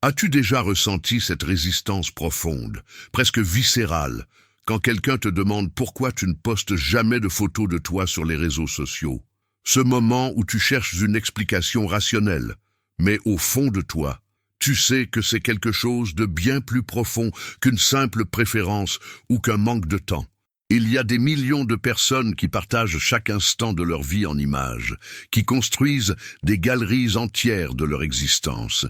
As-tu déjà ressenti cette résistance profonde, presque viscérale, quand quelqu'un te demande pourquoi tu ne postes jamais de photos de toi sur les réseaux sociaux? Ce moment où tu cherches une explication rationnelle, mais au fond de toi, tu sais que c'est quelque chose de bien plus profond qu'une simple préférence ou qu'un manque de temps. Il y a des millions de personnes qui partagent chaque instant de leur vie en images, qui construisent des galeries entières de leur existence.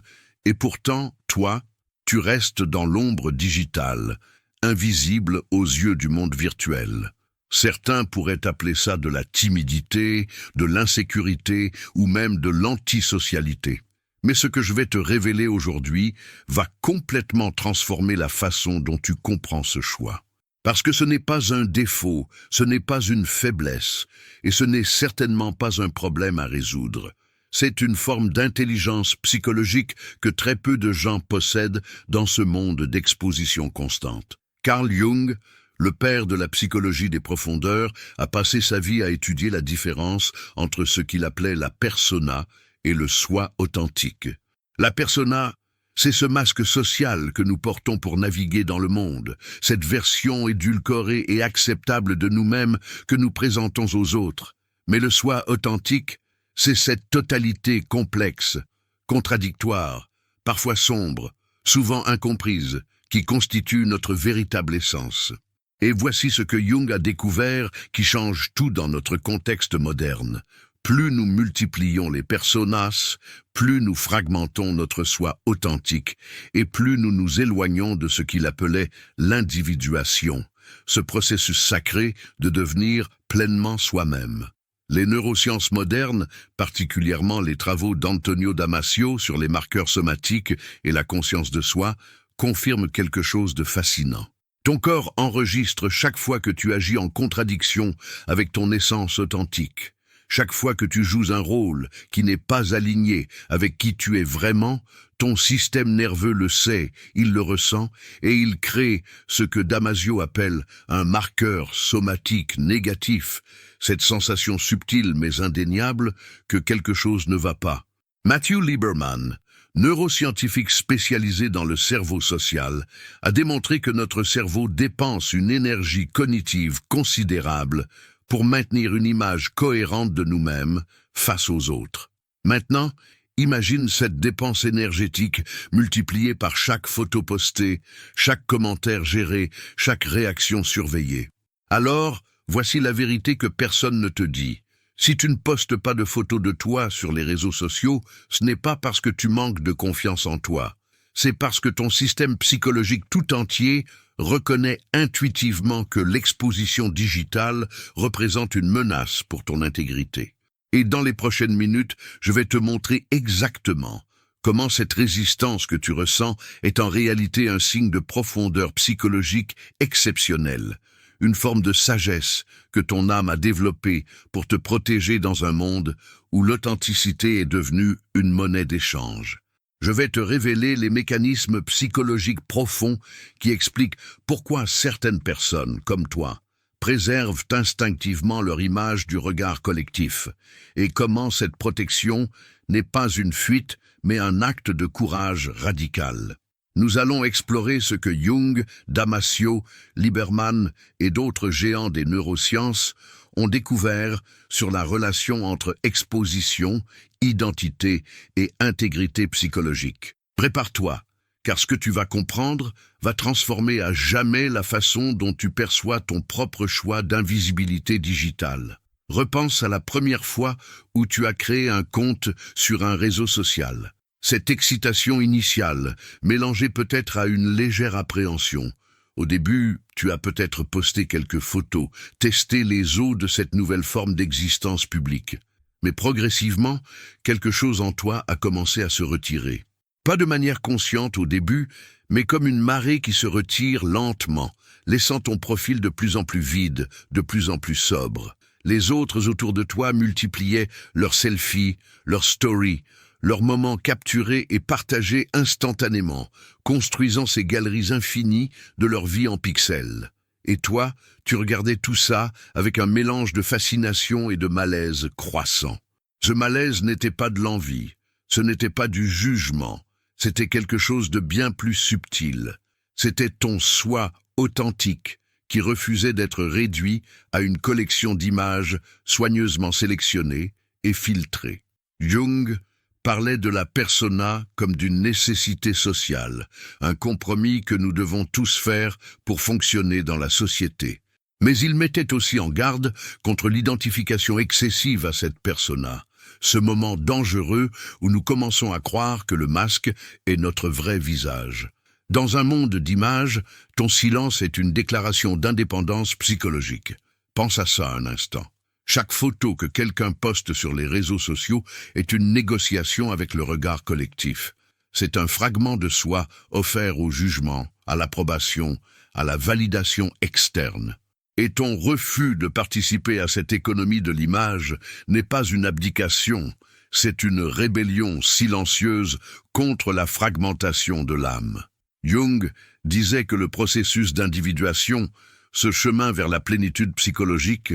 Et pourtant, toi, tu restes dans l'ombre digitale, invisible aux yeux du monde virtuel. Certains pourraient appeler ça de la timidité, de l'insécurité ou même de l'antisocialité. Mais ce que je vais te révéler aujourd'hui va complètement transformer la façon dont tu comprends ce choix. Parce que ce n'est pas un défaut, ce n'est pas une faiblesse, et ce n'est certainement pas un problème à résoudre. C'est une forme d'intelligence psychologique que très peu de gens possèdent dans ce monde d'exposition constante. Carl Jung, le père de la psychologie des profondeurs, a passé sa vie à étudier la différence entre ce qu'il appelait la persona et le soi authentique. La persona, c'est ce masque social que nous portons pour naviguer dans le monde, cette version édulcorée et acceptable de nous-mêmes que nous présentons aux autres. Mais le soi authentique, c'est cette totalité complexe, contradictoire, parfois sombre, souvent incomprise, qui constitue notre véritable essence. Et voici ce que Jung a découvert qui change tout dans notre contexte moderne. Plus nous multiplions les personas, plus nous fragmentons notre soi authentique et plus nous nous éloignons de ce qu'il appelait l'individuation, ce processus sacré de devenir pleinement soi-même. Les neurosciences modernes, particulièrement les travaux d'Antonio Damasio sur les marqueurs somatiques et la conscience de soi, confirment quelque chose de fascinant. Ton corps enregistre chaque fois que tu agis en contradiction avec ton essence authentique. Chaque fois que tu joues un rôle qui n'est pas aligné avec qui tu es vraiment, ton système nerveux le sait, il le ressent, et il crée ce que Damasio appelle un marqueur somatique négatif, cette sensation subtile mais indéniable que quelque chose ne va pas. Matthew Lieberman, neuroscientifique spécialisé dans le cerveau social, a démontré que notre cerveau dépense une énergie cognitive considérable pour maintenir une image cohérente de nous-mêmes face aux autres. Maintenant, imagine cette dépense énergétique multipliée par chaque photo postée, chaque commentaire géré, chaque réaction surveillée. Alors, voici la vérité que personne ne te dit. Si tu ne postes pas de photos de toi sur les réseaux sociaux, ce n'est pas parce que tu manques de confiance en toi. C'est parce que ton système psychologique tout entier reconnaît intuitivement que l'exposition digitale représente une menace pour ton intégrité. Et dans les prochaines minutes, je vais te montrer exactement comment cette résistance que tu ressens est en réalité un signe de profondeur psychologique exceptionnelle, une forme de sagesse que ton âme a développée pour te protéger dans un monde où l'authenticité est devenue une monnaie d'échange. Je vais te révéler les mécanismes psychologiques profonds qui expliquent pourquoi certaines personnes, comme toi, préservent instinctivement leur image du regard collectif, et comment cette protection n'est pas une fuite, mais un acte de courage radical. Nous allons explorer ce que Jung, Damasio, Lieberman et d'autres géants des neurosciences ont découvert sur la relation entre exposition, identité et intégrité psychologique. Prépare-toi, car ce que tu vas comprendre va transformer à jamais la façon dont tu perçois ton propre choix d'invisibilité digitale. Repense à la première fois où tu as créé un compte sur un réseau social. Cette excitation initiale, mélangée peut-être à une légère appréhension. Au début, tu as peut-être posté quelques photos, testé les eaux de cette nouvelle forme d'existence publique. Mais progressivement, quelque chose en toi a commencé à se retirer. Pas de manière consciente au début, mais comme une marée qui se retire lentement, laissant ton profil de plus en plus vide, de plus en plus sobre. Les autres autour de toi multipliaient leurs selfies, leurs stories, leurs moments capturés et partagés instantanément, construisant ces galeries infinies de leur vie en pixels. Et toi, tu regardais tout ça avec un mélange de fascination et de malaise croissant. Ce malaise n'était pas de l'envie, ce n'était pas du jugement, C'était quelque chose de bien plus subtil. C'était ton soi authentique qui refusait d'être réduit à une collection d'images soigneusement sélectionnées et filtrées. Jung parlait de la persona comme d'une nécessité sociale, un compromis que nous devons tous faire pour fonctionner dans la société. Mais il mettait aussi en garde contre l'identification excessive à cette persona, ce moment dangereux où nous commençons à croire que le masque est notre vrai visage. Dans un monde d'images, ton silence est une déclaration d'indépendance psychologique. Pense à ça un instant. Chaque photo que quelqu'un poste sur les réseaux sociaux est une négociation avec le regard collectif. C'est un fragment de soi offert au jugement, à l'approbation, à la validation externe. Et ton refus de participer à cette économie de l'image n'est pas une abdication, c'est une rébellion silencieuse contre la fragmentation de l'âme. Jung disait que le processus d'individuation, ce chemin vers la plénitude psychologique,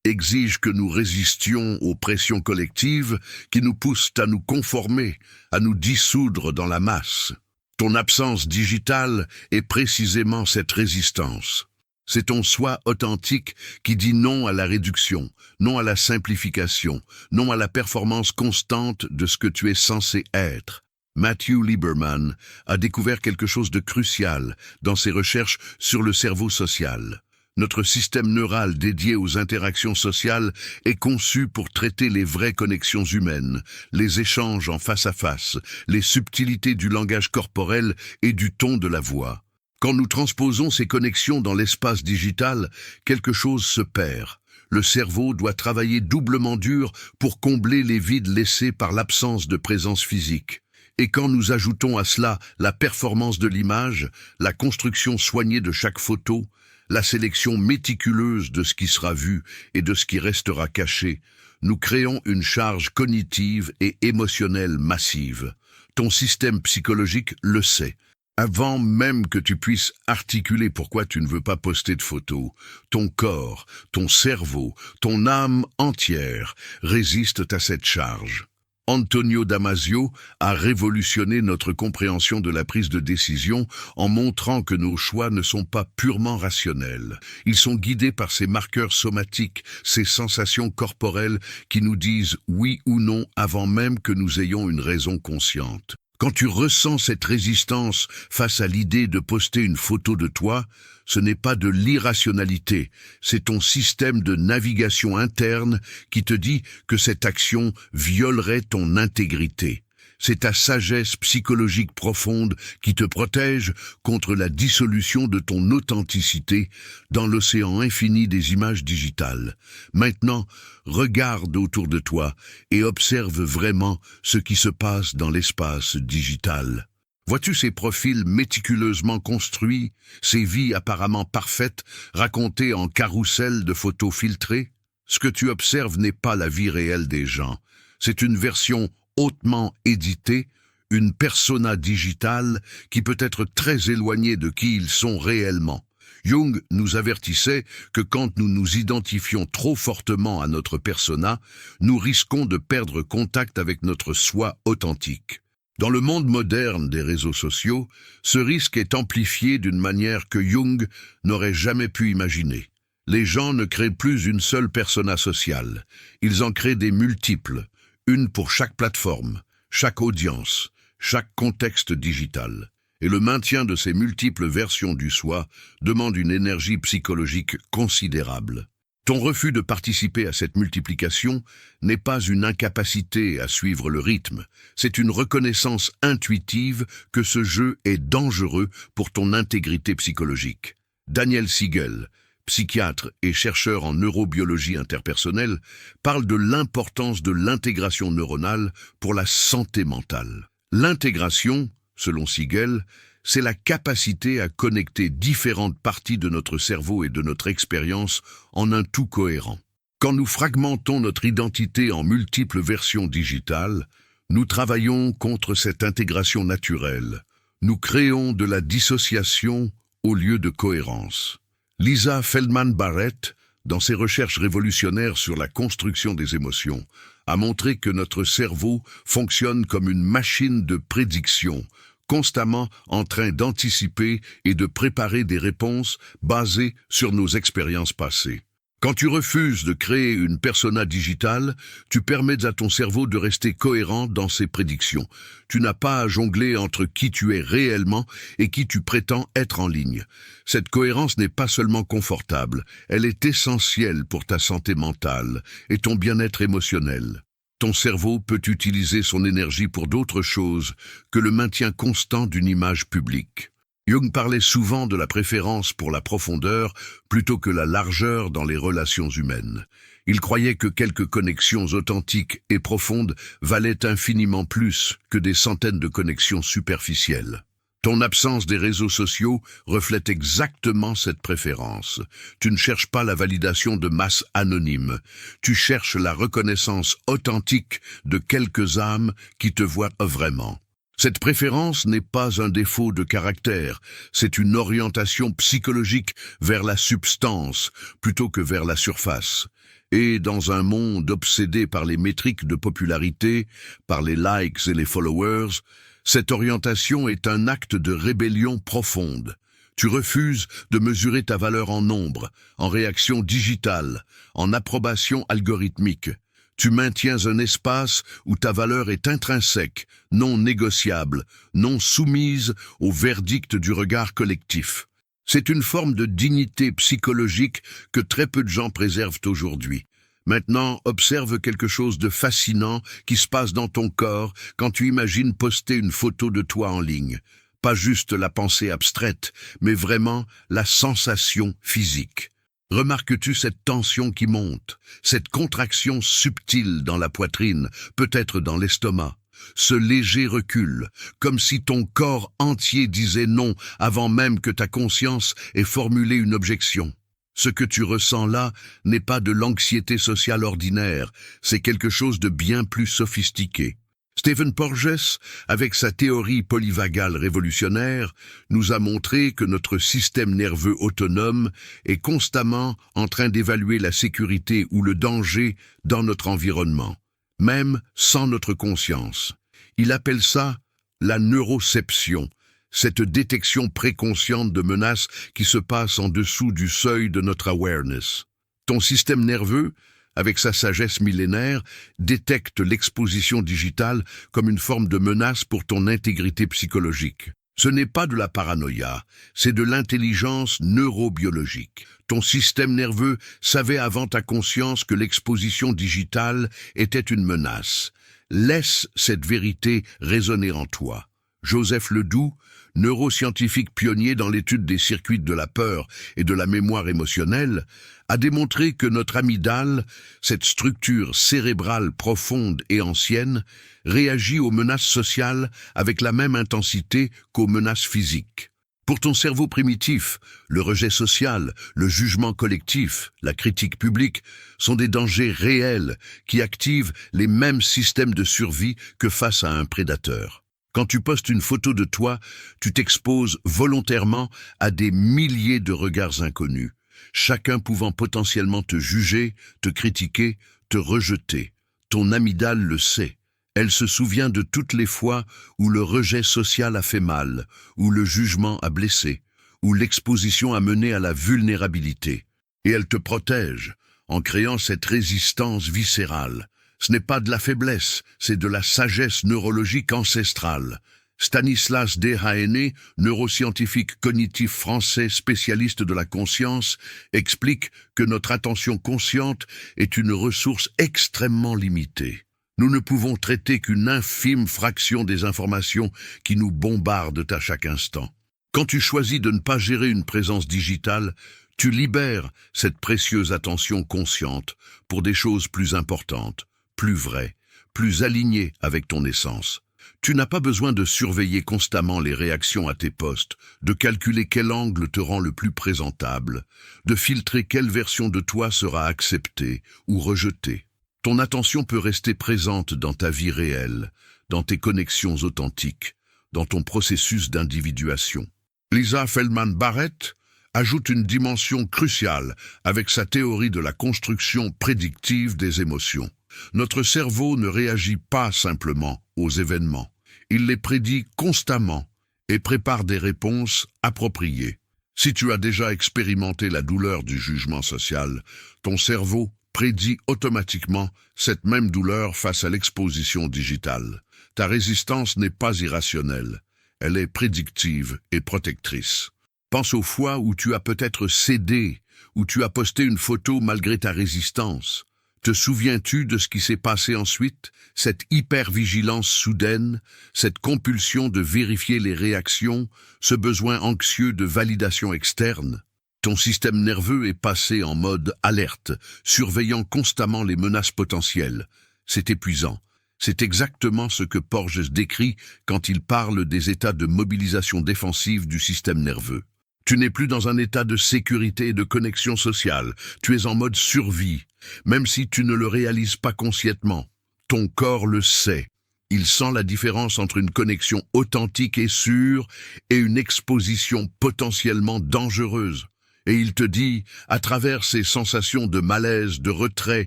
exige que nous résistions aux pressions collectives qui nous poussent à nous conformer, à nous dissoudre dans la masse. Ton absence digitale est précisément cette résistance. C'est ton soi authentique qui dit non à la réduction, non à la simplification, non à la performance constante de ce que tu es censé être. Matthew Lieberman a découvert quelque chose de crucial dans ses recherches sur le cerveau social. Notre système neural dédié aux interactions sociales est conçu pour traiter les vraies connexions humaines, les échanges en face à face, les subtilités du langage corporel et du ton de la voix. Quand nous transposons ces connexions dans l'espace digital, quelque chose se perd. Le cerveau doit travailler doublement dur pour combler les vides laissés par l'absence de présence physique. Et quand nous ajoutons à cela la performance de l'image, la construction soignée de chaque photo, la sélection méticuleuse de ce qui sera vu et de ce qui restera caché, nous créons une charge cognitive et émotionnelle massive. Ton système psychologique le sait. Avant même que tu puisses articuler pourquoi tu ne veux pas poster de photos, ton corps, ton cerveau, ton âme entière résistent à cette charge. Antonio Damasio a révolutionné notre compréhension de la prise de décision en montrant que nos choix ne sont pas purement rationnels. Ils sont guidés par ces marqueurs somatiques, ces sensations corporelles qui nous disent oui ou non avant même que nous ayons une raison consciente. Quand tu ressens cette résistance face à l'idée de poster une photo de toi, ce n'est pas de l'irrationalité, c'est ton système de navigation interne qui te dit que cette action violerait ton intégrité. C'est ta sagesse psychologique profonde qui te protège contre la dissolution de ton authenticité dans l'océan infini des images digitales. Maintenant, regarde autour de toi et observe vraiment ce qui se passe dans l'espace digital. Vois-tu ces profils méticuleusement construits, ces vies apparemment parfaites, racontées en carrousel de photos filtrées? Ce que tu observes n'est pas la vie réelle des gens. C'est une version hautement éditée, une persona digitale qui peut être très éloignée de qui ils sont réellement. Jung nous avertissait que quand nous nous identifions trop fortement à notre persona, nous risquons de perdre contact avec notre soi authentique. Dans le monde moderne des réseaux sociaux, ce risque est amplifié d'une manière que Jung n'aurait jamais pu imaginer. Les gens ne créent plus une seule persona sociale, ils en créent des multiples, une pour chaque plateforme, chaque audience, chaque contexte digital. Et le maintien de ces multiples versions du soi demande une énergie psychologique considérable. Ton refus de participer à cette multiplication n'est pas une incapacité à suivre le rythme, c'est une reconnaissance intuitive que ce jeu est dangereux pour ton intégrité psychologique. Daniel Siegel, psychiatre et chercheur en neurobiologie interpersonnelle, parle de l'importance de l'intégration neuronale pour la santé mentale. L'intégration, selon Siegel, c'est la capacité à connecter différentes parties de notre cerveau et de notre expérience en un tout cohérent. Quand nous fragmentons notre identité en multiples versions digitales, nous travaillons contre cette intégration naturelle. Nous créons de la dissociation au lieu de cohérence. Lisa Feldman Barrett, dans ses recherches révolutionnaires sur la construction des émotions, a montré que notre cerveau fonctionne comme une machine de prédiction, constamment en train d'anticiper et de préparer des réponses basées sur nos expériences passées. Quand tu refuses de créer une persona digitale, tu permets à ton cerveau de rester cohérent dans ses prédictions. Tu n'as pas à jongler entre qui tu es réellement et qui tu prétends être en ligne. Cette cohérence n'est pas seulement confortable, elle est essentielle pour ta santé mentale et ton bien-être émotionnel. Ton cerveau peut utiliser son énergie pour d'autres choses que le maintien constant d'une image publique. Jung parlait souvent de la préférence pour la profondeur plutôt que la largeur dans les relations humaines. Il croyait que quelques connexions authentiques et profondes valaient infiniment plus que des centaines de connexions superficielles. Ton absence des réseaux sociaux reflète exactement cette préférence. Tu ne cherches pas la validation de masses anonymes. Tu cherches la reconnaissance authentique de quelques âmes qui te voient vraiment. Cette préférence n'est pas un défaut de caractère, c'est une orientation psychologique vers la substance plutôt que vers la surface. Et dans un monde obsédé par les métriques de popularité, par les likes et les followers, cette orientation est un acte de rébellion profonde. Tu refuses de mesurer ta valeur en nombre, en réaction digitale, en approbation algorithmique. Tu maintiens un espace où ta valeur est intrinsèque, non négociable, non soumise au verdict du regard collectif. C'est une forme de dignité psychologique que très peu de gens préservent aujourd'hui. Maintenant, observe quelque chose de fascinant qui se passe dans ton corps quand tu imagines poster une photo de toi en ligne. Pas juste la pensée abstraite, mais vraiment la sensation physique. Remarques-tu cette tension qui monte, cette contraction subtile dans la poitrine, peut-être dans l'estomac, ce léger recul, comme si ton corps entier disait non avant même que ta conscience ait formulé une objection. Ce que tu ressens là n'est pas de l'anxiété sociale ordinaire, c'est quelque chose de bien plus sophistiqué. Stephen Porges, avec sa théorie polyvagale révolutionnaire, nous a montré que notre système nerveux autonome est constamment en train d'évaluer la sécurité ou le danger dans notre environnement, même sans notre conscience. Il appelle ça la neuroception, cette détection préconsciente de menaces qui se passe en dessous du seuil de notre awareness. Ton système nerveux, avec sa sagesse millénaire, détecte l'exposition digitale comme une forme de menace pour ton intégrité psychologique. Ce n'est pas de la paranoïa, c'est de l'intelligence neurobiologique. Ton système nerveux savait avant ta conscience que l'exposition digitale était une menace. Laisse cette vérité résonner en toi. Joseph Ledoux, neuroscientifique pionnier dans l'étude des circuits de la peur et de la mémoire émotionnelle, a démontré que notre amygdale, cette structure cérébrale profonde et ancienne, réagit aux menaces sociales avec la même intensité qu'aux menaces physiques. Pour ton cerveau primitif, le rejet social, le jugement collectif, la critique publique sont des dangers réels qui activent les mêmes systèmes de survie que face à un prédateur. Quand tu postes une photo de toi, tu t'exposes volontairement à des milliers de regards inconnus, chacun pouvant potentiellement te juger, te critiquer, te rejeter. Ton amygdale le sait. Elle se souvient de toutes les fois où le rejet social a fait mal, où le jugement a blessé, où l'exposition a mené à la vulnérabilité. Et elle te protège en créant cette résistance viscérale. Ce n'est pas de la faiblesse, c'est de la sagesse neurologique ancestrale. Stanislas Dehaene, neuroscientifique cognitif français spécialiste de la conscience, explique que notre attention consciente est une ressource extrêmement limitée. Nous ne pouvons traiter qu'une infime fraction des informations qui nous bombardent à chaque instant. Quand tu choisis de ne pas gérer une présence digitale, tu libères cette précieuse attention consciente pour des choses plus importantes, plus vraies, plus alignées avec ton essence. Tu n'as pas besoin de surveiller constamment les réactions à tes posts, de calculer quel angle te rend le plus présentable, de filtrer quelle version de toi sera acceptée ou rejetée. Ton attention peut rester présente dans ta vie réelle, dans tes connexions authentiques, dans ton processus d'individuation. Lisa Feldman Barrett, ajoute une dimension cruciale avec sa théorie de la construction prédictive des émotions. Notre cerveau ne réagit pas simplement aux événements. Il les prédit constamment et prépare des réponses appropriées. Si tu as déjà expérimenté la douleur du jugement social, ton cerveau prédit automatiquement cette même douleur face à l'exposition digitale. Ta résistance n'est pas irrationnelle, elle est prédictive et protectrice. Pense aux fois où tu as peut-être cédé, où tu as posté une photo malgré ta résistance. Te souviens-tu de ce qui s'est passé ensuite? Cette hypervigilance soudaine, cette compulsion de vérifier les réactions, ce besoin anxieux de validation externe? Ton système nerveux est passé en mode alerte, surveillant constamment les menaces potentielles. C'est épuisant. C'est exactement ce que Porges décrit quand il parle des états de mobilisation défensive du système nerveux. Tu n'es plus dans un état de sécurité et de connexion sociale. Tu es en mode survie, même si tu ne le réalises pas consciemment. Ton corps le sait. Il sent la différence entre une connexion authentique et sûre et une exposition potentiellement dangereuse. Et il te dit, à travers ces sensations de malaise, de retrait,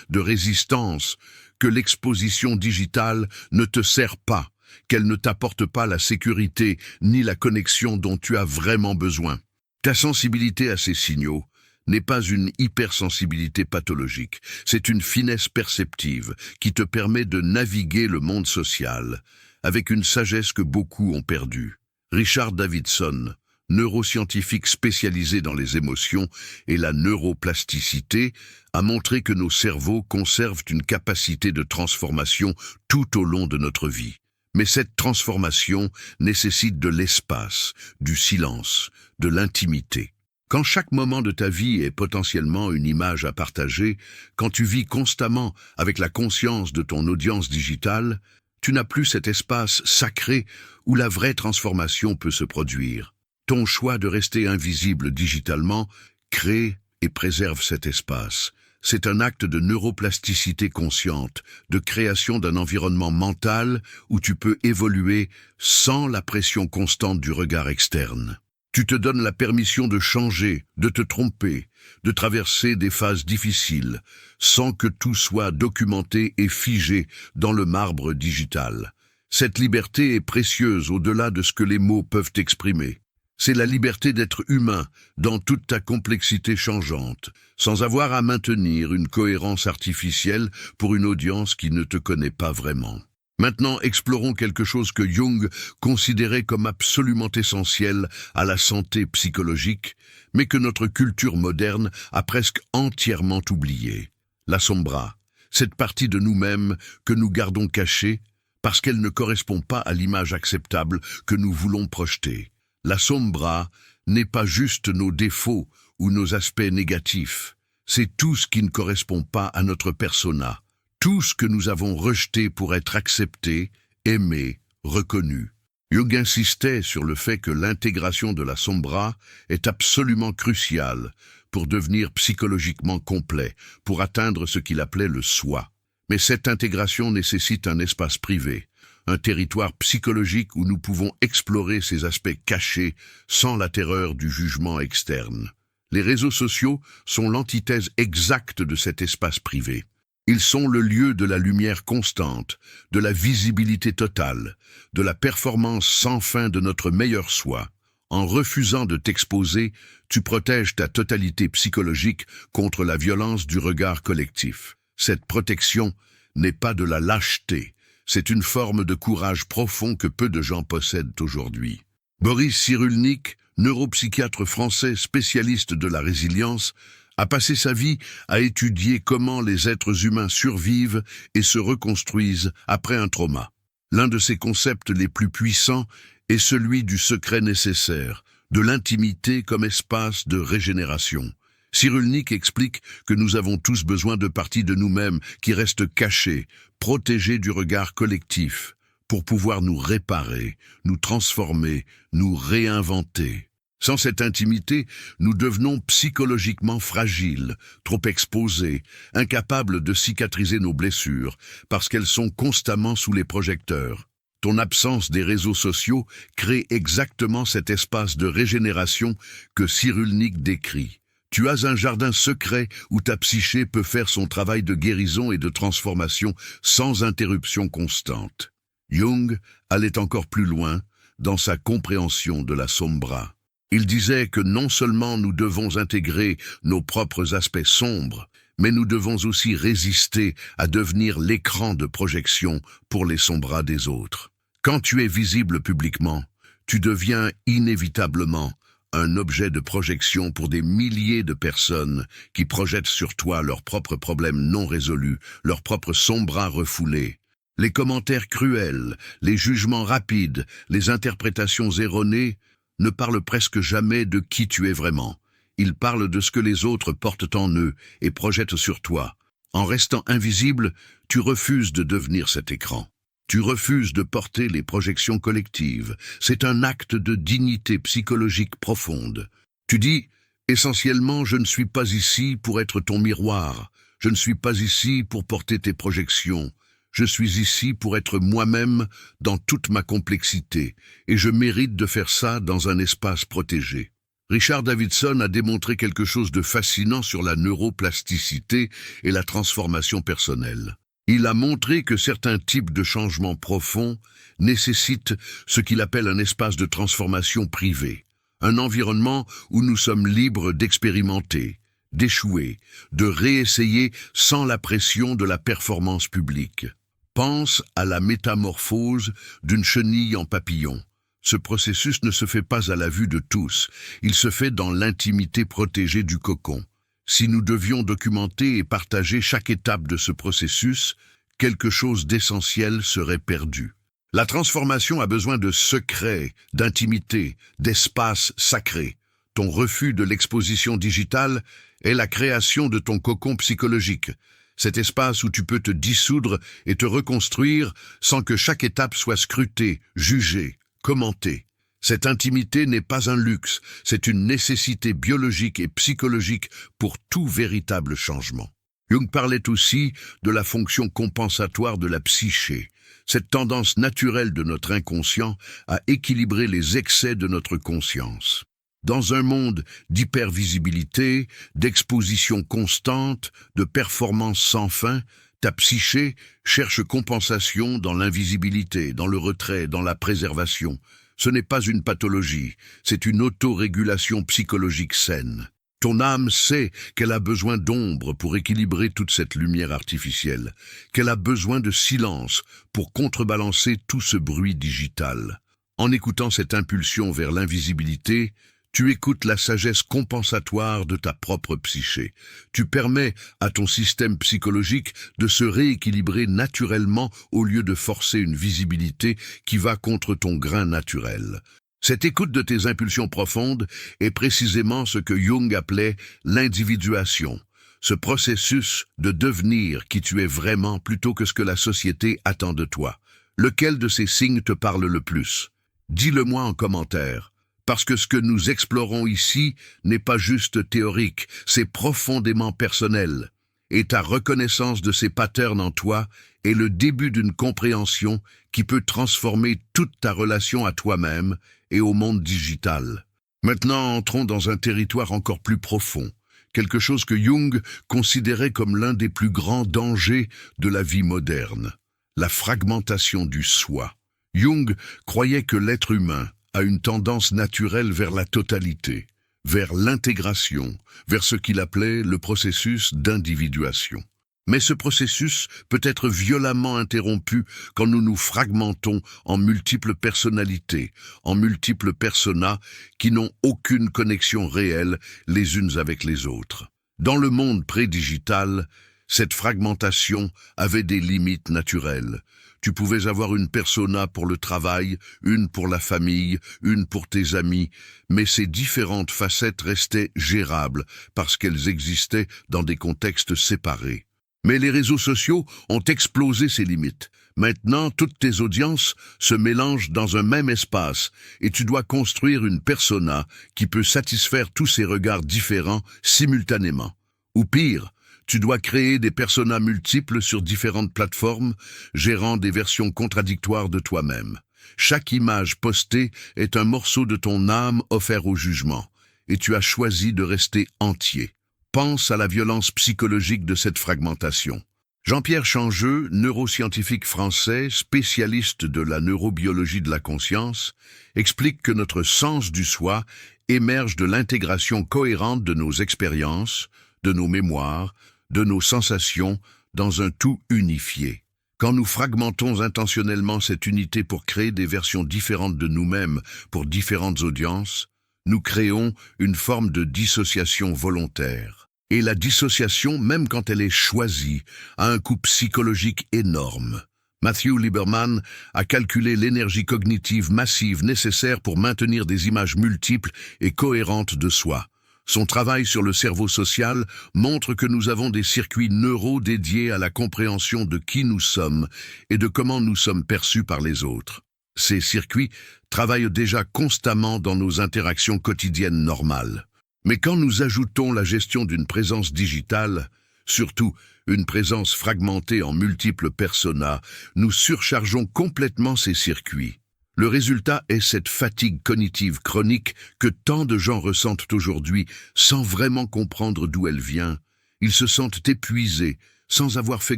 de résistance, que l'exposition digitale ne te sert pas, qu'elle ne t'apporte pas la sécurité ni la connexion dont tu as vraiment besoin. Ta sensibilité à ces signaux n'est pas une hypersensibilité pathologique, c'est une finesse perceptive qui te permet de naviguer le monde social avec une sagesse que beaucoup ont perdue. Richard Davidson, neuroscientifique spécialisé dans les émotions et la neuroplasticité, a montré que nos cerveaux conservent une capacité de transformation tout au long de notre vie. Mais cette transformation nécessite de l'espace, du silence, de l'intimité. Quand chaque moment de ta vie est potentiellement une image à partager, quand tu vis constamment avec la conscience de ton audience digitale, tu n'as plus cet espace sacré où la vraie transformation peut se produire. Ton choix de rester invisible digitalement crée et préserve cet espace. C'est un acte de neuroplasticité consciente, de création d'un environnement mental où tu peux évoluer sans la pression constante du regard externe. Tu te donnes la permission de changer, de te tromper, de traverser des phases difficiles, sans que tout soit documenté et figé dans le marbre digital. Cette liberté est précieuse au-delà de ce que les mots peuvent exprimer. C'est la liberté d'être humain dans toute ta complexité changeante, sans avoir à maintenir une cohérence artificielle pour une audience qui ne te connaît pas vraiment. Maintenant, explorons quelque chose que Jung considérait comme absolument essentiel à la santé psychologique, mais que notre culture moderne a presque entièrement oublié. La sombra, cette partie de nous-mêmes que nous gardons cachée parce qu'elle ne correspond pas à l'image acceptable que nous voulons projeter. La sombra n'est pas juste nos défauts ou nos aspects négatifs, c'est tout ce qui ne correspond pas à notre persona, tout ce que nous avons rejeté pour être accepté, aimé, reconnu. Jung insistait sur le fait que l'intégration de la sombra est absolument cruciale pour devenir psychologiquement complet, pour atteindre ce qu'il appelait le soi. Mais cette intégration nécessite un espace privé, un territoire psychologique où nous pouvons explorer ces aspects cachés sans la terreur du jugement externe. Les réseaux sociaux sont l'antithèse exacte de cet espace privé. Ils sont le lieu de la lumière constante, de la visibilité totale, de la performance sans fin de notre meilleur soi. En refusant de t'exposer, tu protèges ta totalité psychologique contre la violence du regard collectif. Cette protection n'est pas de la lâcheté, c'est une forme de courage profond que peu de gens possèdent aujourd'hui. Boris Cyrulnik, neuropsychiatre français spécialiste de la résilience, a passé sa vie à étudier comment les êtres humains survivent et se reconstruisent après un trauma. L'un de ses concepts les plus puissants est celui du secret nécessaire, de l'intimité comme espace de régénération. Cyrulnik explique que nous avons tous besoin de parties de nous-mêmes qui restent cachées, protégées du regard collectif, pour pouvoir nous réparer, nous transformer, nous réinventer. Sans cette intimité, nous devenons psychologiquement fragiles, trop exposés, incapables de cicatriser nos blessures, parce qu'elles sont constamment sous les projecteurs. Ton absence des réseaux sociaux crée exactement cet espace de régénération que Cyrulnik décrit. Tu as un jardin secret où ta psyché peut faire son travail de guérison et de transformation sans interruption constante. Jung allait encore plus loin dans sa compréhension de la sombra. Il disait que non seulement nous devons intégrer nos propres aspects sombres, mais nous devons aussi résister à devenir l'écran de projection pour les sombras des autres. Quand tu es visible publiquement, tu deviens inévitablement un objet de projection pour des milliers de personnes qui projettent sur toi leurs propres problèmes non résolus, leurs propres sombras refoulés. Les commentaires cruels, les jugements rapides, les interprétations erronées ne parlent presque jamais de qui tu es vraiment. Ils parlent de ce que les autres portent en eux et projettent sur toi. En restant invisible, tu refuses de devenir cet écran. Tu refuses de porter les projections collectives. C'est un acte de dignité psychologique profonde. Tu dis, essentiellement, je ne suis pas ici pour être ton miroir. Je ne suis pas ici pour porter tes projections. Je suis ici pour être moi-même dans toute ma complexité, et je mérite de faire ça dans un espace protégé. Richard Davidson a démontré quelque chose de fascinant sur la neuroplasticité et la transformation personnelle. Il a montré que certains types de changements profonds nécessitent ce qu'il appelle un espace de transformation privé, un environnement où nous sommes libres d'expérimenter, d'échouer, de réessayer sans la pression de la performance publique. Pense à la métamorphose d'une chenille en papillon. Ce processus ne se fait pas à la vue de tous, il se fait dans l'intimité protégée du cocon. Si nous devions documenter et partager chaque étape de ce processus, quelque chose d'essentiel serait perdu. La transformation a besoin de secrets, d'intimité, d'espace sacré. Ton refus de l'exposition digitale est la création de ton cocon psychologique. Cet espace où tu peux te dissoudre et te reconstruire sans que chaque étape soit scrutée, jugée, commentée. Cette intimité n'est pas un luxe, c'est une nécessité biologique et psychologique pour tout véritable changement. Jung parlait aussi de la fonction compensatoire de la psyché, cette tendance naturelle de notre inconscient à équilibrer les excès de notre conscience. Dans un monde d'hypervisibilité, d'exposition constante, de performance sans fin, ta psyché cherche compensation dans l'invisibilité, dans le retrait, dans la préservation. Ce n'est pas une pathologie, c'est une autorégulation psychologique saine. Ton âme sait qu'elle a besoin d'ombre pour équilibrer toute cette lumière artificielle, qu'elle a besoin de silence pour contrebalancer tout ce bruit digital. En écoutant cette impulsion vers l'invisibilité, tu écoutes la sagesse compensatoire de ta propre psyché. Tu permets à ton système psychologique de se rééquilibrer naturellement au lieu de forcer une visibilité qui va contre ton grain naturel. Cette écoute de tes impulsions profondes est précisément ce que Jung appelait l'individuation, ce processus de devenir qui tu es vraiment plutôt que ce que la société attend de toi. Lequel de ces signes te parle le plus? Dis-le-moi en commentaire. Parce que ce que nous explorons ici n'est pas juste théorique, c'est profondément personnel. Et ta reconnaissance de ces patterns en toi est le début d'une compréhension qui peut transformer toute ta relation à toi-même et au monde digital. Maintenant, entrons dans un territoire encore plus profond, quelque chose que Jung considérait comme l'un des plus grands dangers de la vie moderne, la fragmentation du soi. Jung croyait que l'être humain a une tendance naturelle vers la totalité, vers l'intégration, vers ce qu'il appelait le processus d'individuation. Mais ce processus peut être violemment interrompu quand nous nous fragmentons en multiples personnalités, en multiples personas qui n'ont aucune connexion réelle les unes avec les autres. Dans le monde pré-digital, cette fragmentation avait des limites naturelles. Tu pouvais avoir une persona pour le travail, une pour la famille, une pour tes amis, mais ces différentes facettes restaient gérables parce qu'elles existaient dans des contextes séparés. Mais les réseaux sociaux ont explosé ces limites. Maintenant, toutes tes audiences se mélangent dans un même espace et tu dois construire une persona qui peut satisfaire tous ces regards différents simultanément. Ou pire, Tu dois créer des personas multiples sur différentes plateformes, gérant des versions contradictoires de toi-même. Chaque image postée est un morceau de ton âme offert au jugement, et tu as choisi de rester entier. Pense à la violence psychologique de cette fragmentation. Jean-Pierre Changeux, neuroscientifique français, spécialiste de la neurobiologie de la conscience, explique que notre sens du soi émerge de l'intégration cohérente de nos expériences, de nos mémoires, de nos sensations, dans un tout unifié. Quand nous fragmentons intentionnellement cette unité pour créer des versions différentes de nous-mêmes pour différentes audiences, nous créons une forme de dissociation volontaire. Et la dissociation, même quand elle est choisie, a un coût psychologique énorme. Matthew Lieberman a calculé l'énergie cognitive massive nécessaire pour maintenir des images multiples et cohérentes de soi. Son travail sur le cerveau social montre que nous avons des circuits neuraux dédiés à la compréhension de qui nous sommes et de comment nous sommes perçus par les autres. Ces circuits travaillent déjà constamment dans nos interactions quotidiennes normales. Mais quand nous ajoutons la gestion d'une présence digitale, surtout une présence fragmentée en multiples personas, nous surchargeons complètement ces circuits. Le résultat est cette fatigue cognitive chronique que tant de gens ressentent aujourd'hui sans vraiment comprendre d'où elle vient. Ils se sentent épuisés sans avoir fait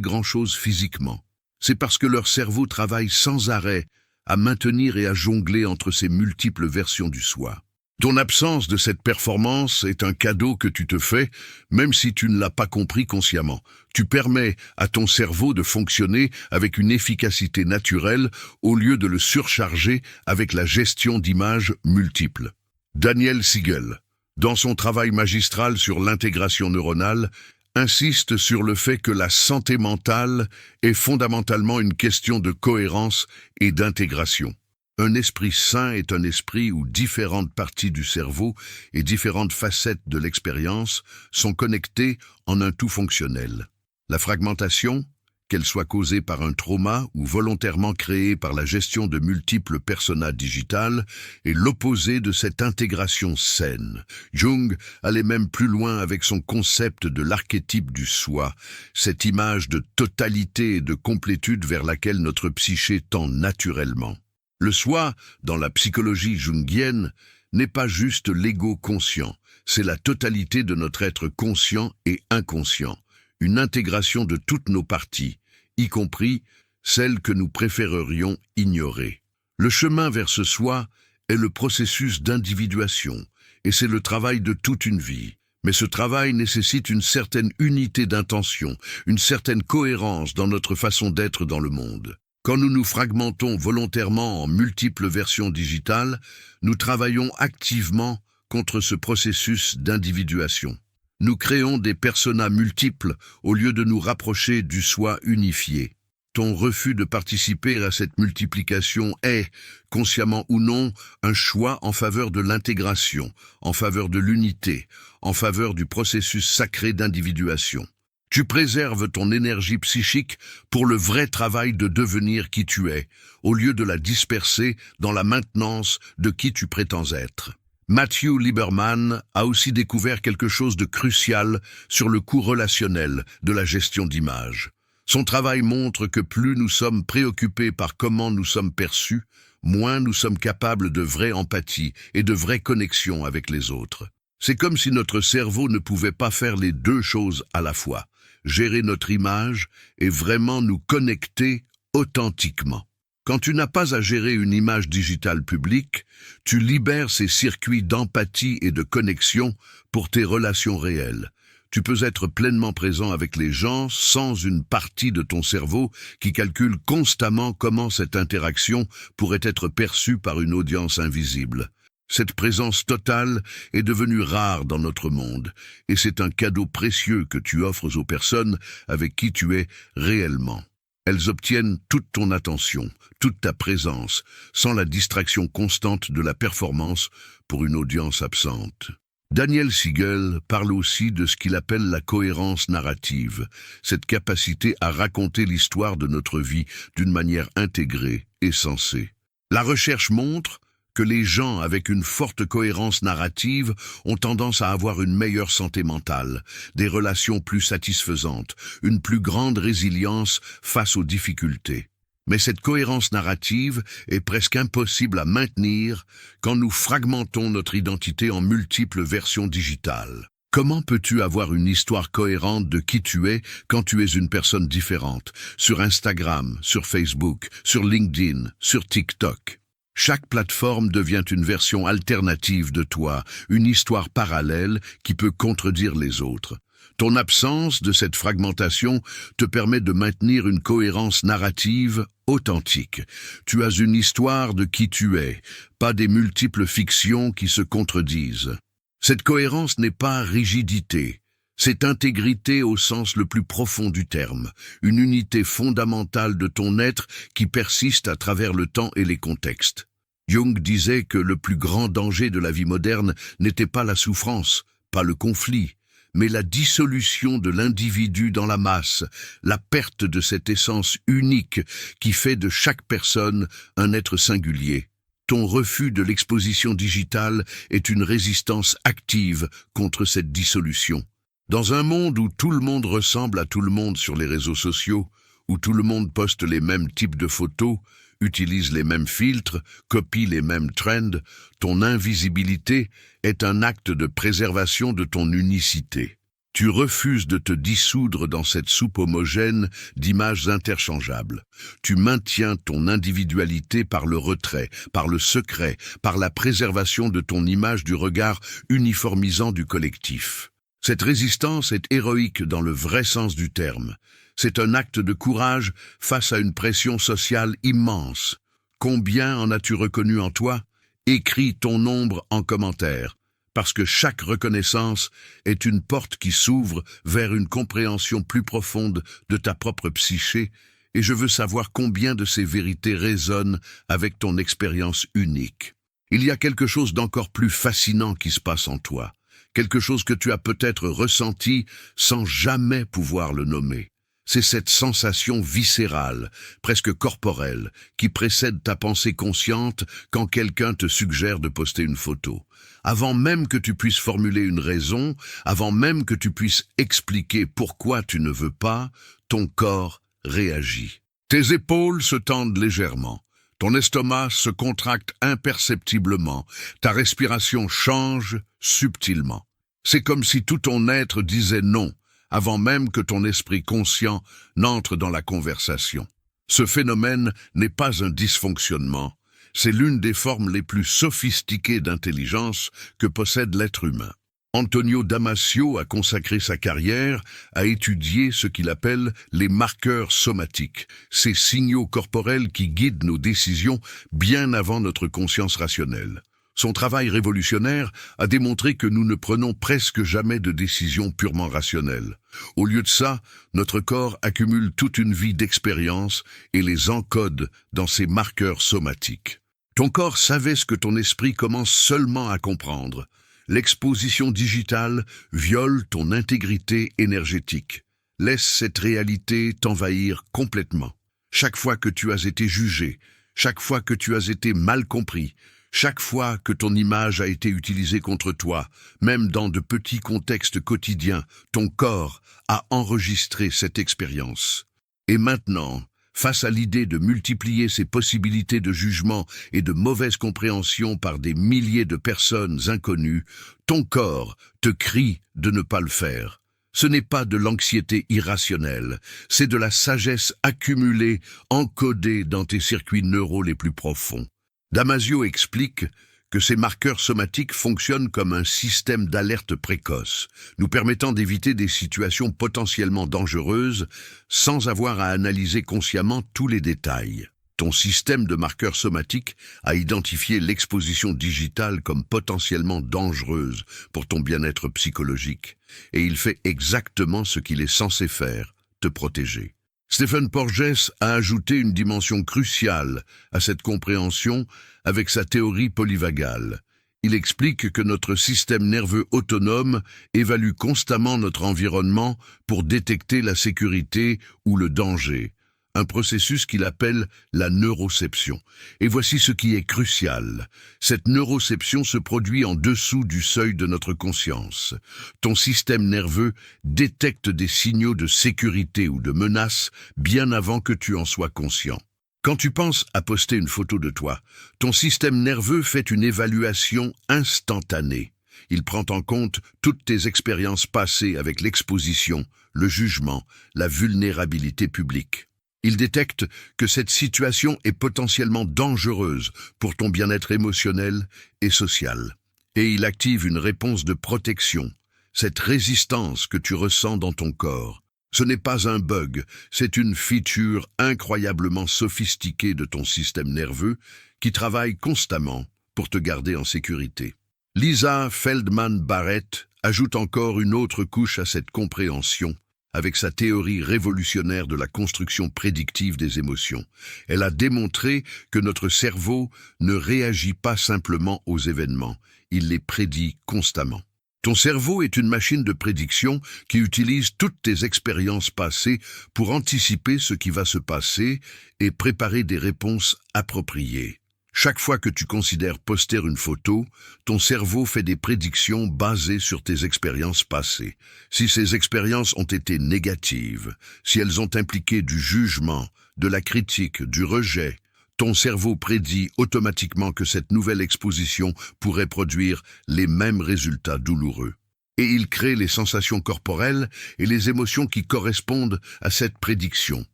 grand-chose physiquement. C'est parce que leur cerveau travaille sans arrêt à maintenir et à jongler entre ces multiples versions du soi. Ton absence de cette performance est un cadeau que tu te fais, même si tu ne l'as pas compris consciemment. Tu permets à ton cerveau de fonctionner avec une efficacité naturelle au lieu de le surcharger avec la gestion d'images multiples. Daniel Siegel, dans son travail magistral sur l'intégration neuronale, insiste sur le fait que la santé mentale est fondamentalement une question de cohérence et d'intégration. Un esprit sain est un esprit où différentes parties du cerveau et différentes facettes de l'expérience sont connectées en un tout fonctionnel. La fragmentation, qu'elle soit causée par un trauma ou volontairement créée par la gestion de multiples personas digitales, est l'opposé de cette intégration saine. Jung allait même plus loin avec son concept de l'archétype du soi, cette image de totalité et de complétude vers laquelle notre psyché tend naturellement. Le soi, dans la psychologie jungienne, n'est pas juste l'ego conscient, c'est la totalité de notre être conscient et inconscient, une intégration de toutes nos parties, y compris celles que nous préférerions ignorer. Le chemin vers ce soi est le processus d'individuation, et c'est le travail de toute une vie. Mais ce travail nécessite une certaine unité d'intention, une certaine cohérence dans notre façon d'être dans le monde. Quand nous nous fragmentons volontairement en multiples versions digitales, nous travaillons activement contre ce processus d'individuation. Nous créons des personas multiples au lieu de nous rapprocher du soi unifié. Ton refus de participer à cette multiplication est, consciemment ou non, un choix en faveur de l'intégration, en faveur de l'unité, en faveur du processus sacré d'individuation. Tu préserves ton énergie psychique pour le vrai travail de devenir qui tu es, au lieu de la disperser dans la maintenance de qui tu prétends être. Matthew Lieberman a aussi découvert quelque chose de crucial sur le coût relationnel de la gestion d'images. Son travail montre que plus nous sommes préoccupés par comment nous sommes perçus, moins nous sommes capables de vraie empathie et de vraie connexion avec les autres. C'est comme si notre cerveau ne pouvait pas faire les deux choses à la fois. Gérer notre image et vraiment nous connecter authentiquement. Quand tu n'as pas à gérer une image digitale publique, tu libères ces circuits d'empathie et de connexion pour tes relations réelles. Tu peux être pleinement présent avec les gens sans une partie de ton cerveau qui calcule constamment comment cette interaction pourrait être perçue par une audience invisible. Cette présence totale est devenue rare dans notre monde, et c'est un cadeau précieux que tu offres aux personnes avec qui tu es réellement. Elles obtiennent toute ton attention, toute ta présence, sans la distraction constante de la performance pour une audience absente. Daniel Siegel parle aussi de ce qu'il appelle la cohérence narrative, cette capacité à raconter l'histoire de notre vie d'une manière intégrée et sensée. La recherche montre que les gens avec une forte cohérence narrative ont tendance à avoir une meilleure santé mentale, des relations plus satisfaisantes, une plus grande résilience face aux difficultés. Mais cette cohérence narrative est presque impossible à maintenir quand nous fragmentons notre identité en multiples versions digitales. Comment peux-tu avoir une histoire cohérente de qui tu es quand tu es une personne différente, sur Instagram, sur Facebook, sur LinkedIn, sur TikTok? Chaque plateforme devient une version alternative de toi, une histoire parallèle qui peut contredire les autres. Ton absence de cette fragmentation te permet de maintenir une cohérence narrative authentique. Tu as une histoire de qui tu es, pas des multiples fictions qui se contredisent. Cette cohérence n'est pas rigidité, c'est intégrité au sens le plus profond du terme, une unité fondamentale de ton être qui persiste à travers le temps et les contextes. Jung disait que le plus grand danger de la vie moderne n'était pas la souffrance, pas le conflit, mais la dissolution de l'individu dans la masse, la perte de cette essence unique qui fait de chaque personne un être singulier. Ton refus de l'exposition digitale est une résistance active contre cette dissolution. Dans un monde où tout le monde ressemble à tout le monde sur les réseaux sociaux, où tout le monde poste les mêmes types de photos, utilise les mêmes filtres, copie les mêmes trends, ton invisibilité est un acte de préservation de ton unicité. Tu refuses de te dissoudre dans cette soupe homogène d'images interchangeables. Tu maintiens ton individualité par le retrait, par le secret, par la préservation de ton image du regard uniformisant du collectif. Cette résistance est héroïque dans le vrai sens du terme. C'est un acte de courage face à une pression sociale immense. Combien en as-tu reconnu en toi? Écris ton nombre en commentaire, parce que chaque reconnaissance est une porte qui s'ouvre vers une compréhension plus profonde de ta propre psyché, et je veux savoir combien de ces vérités résonnent avec ton expérience unique. Il y a quelque chose d'encore plus fascinant qui se passe en toi, quelque chose que tu as peut-être ressenti sans jamais pouvoir le nommer. C'est cette sensation viscérale, presque corporelle, qui précède ta pensée consciente quand quelqu'un te suggère de poster une photo. Avant même que tu puisses formuler une raison, avant même que tu puisses expliquer pourquoi tu ne veux pas, ton corps réagit. Tes épaules se tendent légèrement, ton estomac se contracte imperceptiblement, ta respiration change subtilement. C'est comme si tout ton être disait non, avant même que ton esprit conscient n'entre dans la conversation. Ce phénomène n'est pas un dysfonctionnement, c'est l'une des formes les plus sophistiquées d'intelligence que possède l'être humain. Antonio Damasio a consacré sa carrière à étudier ce qu'il appelle les marqueurs somatiques, ces signaux corporels qui guident nos décisions bien avant notre conscience rationnelle. Son travail révolutionnaire a démontré que nous ne prenons presque jamais de décisions purement rationnelles. Au lieu de ça, notre corps accumule toute une vie d'expérience et les encode dans ces marqueurs somatiques. Ton corps savait ce que ton esprit commence seulement à comprendre. L'exposition digitale viole ton intégrité énergétique. Laisse cette réalité t'envahir complètement. Chaque fois que tu as été jugé, chaque fois que tu as été mal compris, chaque fois que ton image a été utilisée contre toi, même dans de petits contextes quotidiens, ton corps a enregistré cette expérience. Et maintenant, face à l'idée de multiplier ces possibilités de jugement et de mauvaise compréhension par des milliers de personnes inconnues, ton corps te crie de ne pas le faire. Ce n'est pas de l'anxiété irrationnelle, c'est de la sagesse accumulée, encodée dans tes circuits neuraux les plus profonds. Damasio explique que ces marqueurs somatiques fonctionnent comme un système d'alerte précoce, nous permettant d'éviter des situations potentiellement dangereuses sans avoir à analyser consciemment tous les détails. Ton système de marqueurs somatiques a identifié l'exposition digitale comme potentiellement dangereuse pour ton bien-être psychologique, et il fait exactement ce qu'il est censé faire, te protéger. Stephen Porges a ajouté une dimension cruciale à cette compréhension avec sa théorie polyvagale. Il explique que notre système nerveux autonome évalue constamment notre environnement pour détecter la sécurité ou le danger. un processus qu'il appelle la neuroception. Et voici ce qui est crucial. Cette neuroception se produit en dessous du seuil de notre conscience. Ton système nerveux détecte des signaux de sécurité ou de menace bien avant que tu en sois conscient. Quand tu penses à poster une photo de toi, ton système nerveux fait une évaluation instantanée. Il prend en compte toutes tes expériences passées avec l'exposition, le jugement, la vulnérabilité publique. Il détecte que cette situation est potentiellement dangereuse pour ton bien-être émotionnel et social. Et il active une réponse de protection, cette résistance que tu ressens dans ton corps. Ce n'est pas un bug, c'est une feature incroyablement sophistiquée de ton système nerveux qui travaille constamment pour te garder en sécurité. Lisa Feldman Barrett ajoute encore une autre couche à cette compréhension avec sa théorie révolutionnaire de la construction prédictive des émotions. Elle a démontré que notre cerveau ne réagit pas simplement aux événements, il les prédit constamment. Ton cerveau est une machine de prédiction qui utilise toutes tes expériences passées pour anticiper ce qui va se passer et préparer des réponses appropriées. Chaque fois que tu considères poster une photo, ton cerveau fait des prédictions basées sur tes expériences passées. Si ces expériences ont été négatives, si elles ont impliqué du jugement, de la critique, du rejet, ton cerveau prédit automatiquement que cette nouvelle exposition pourrait produire les mêmes résultats douloureux. Et il crée les sensations corporelles et les émotions qui correspondent à cette prédiction.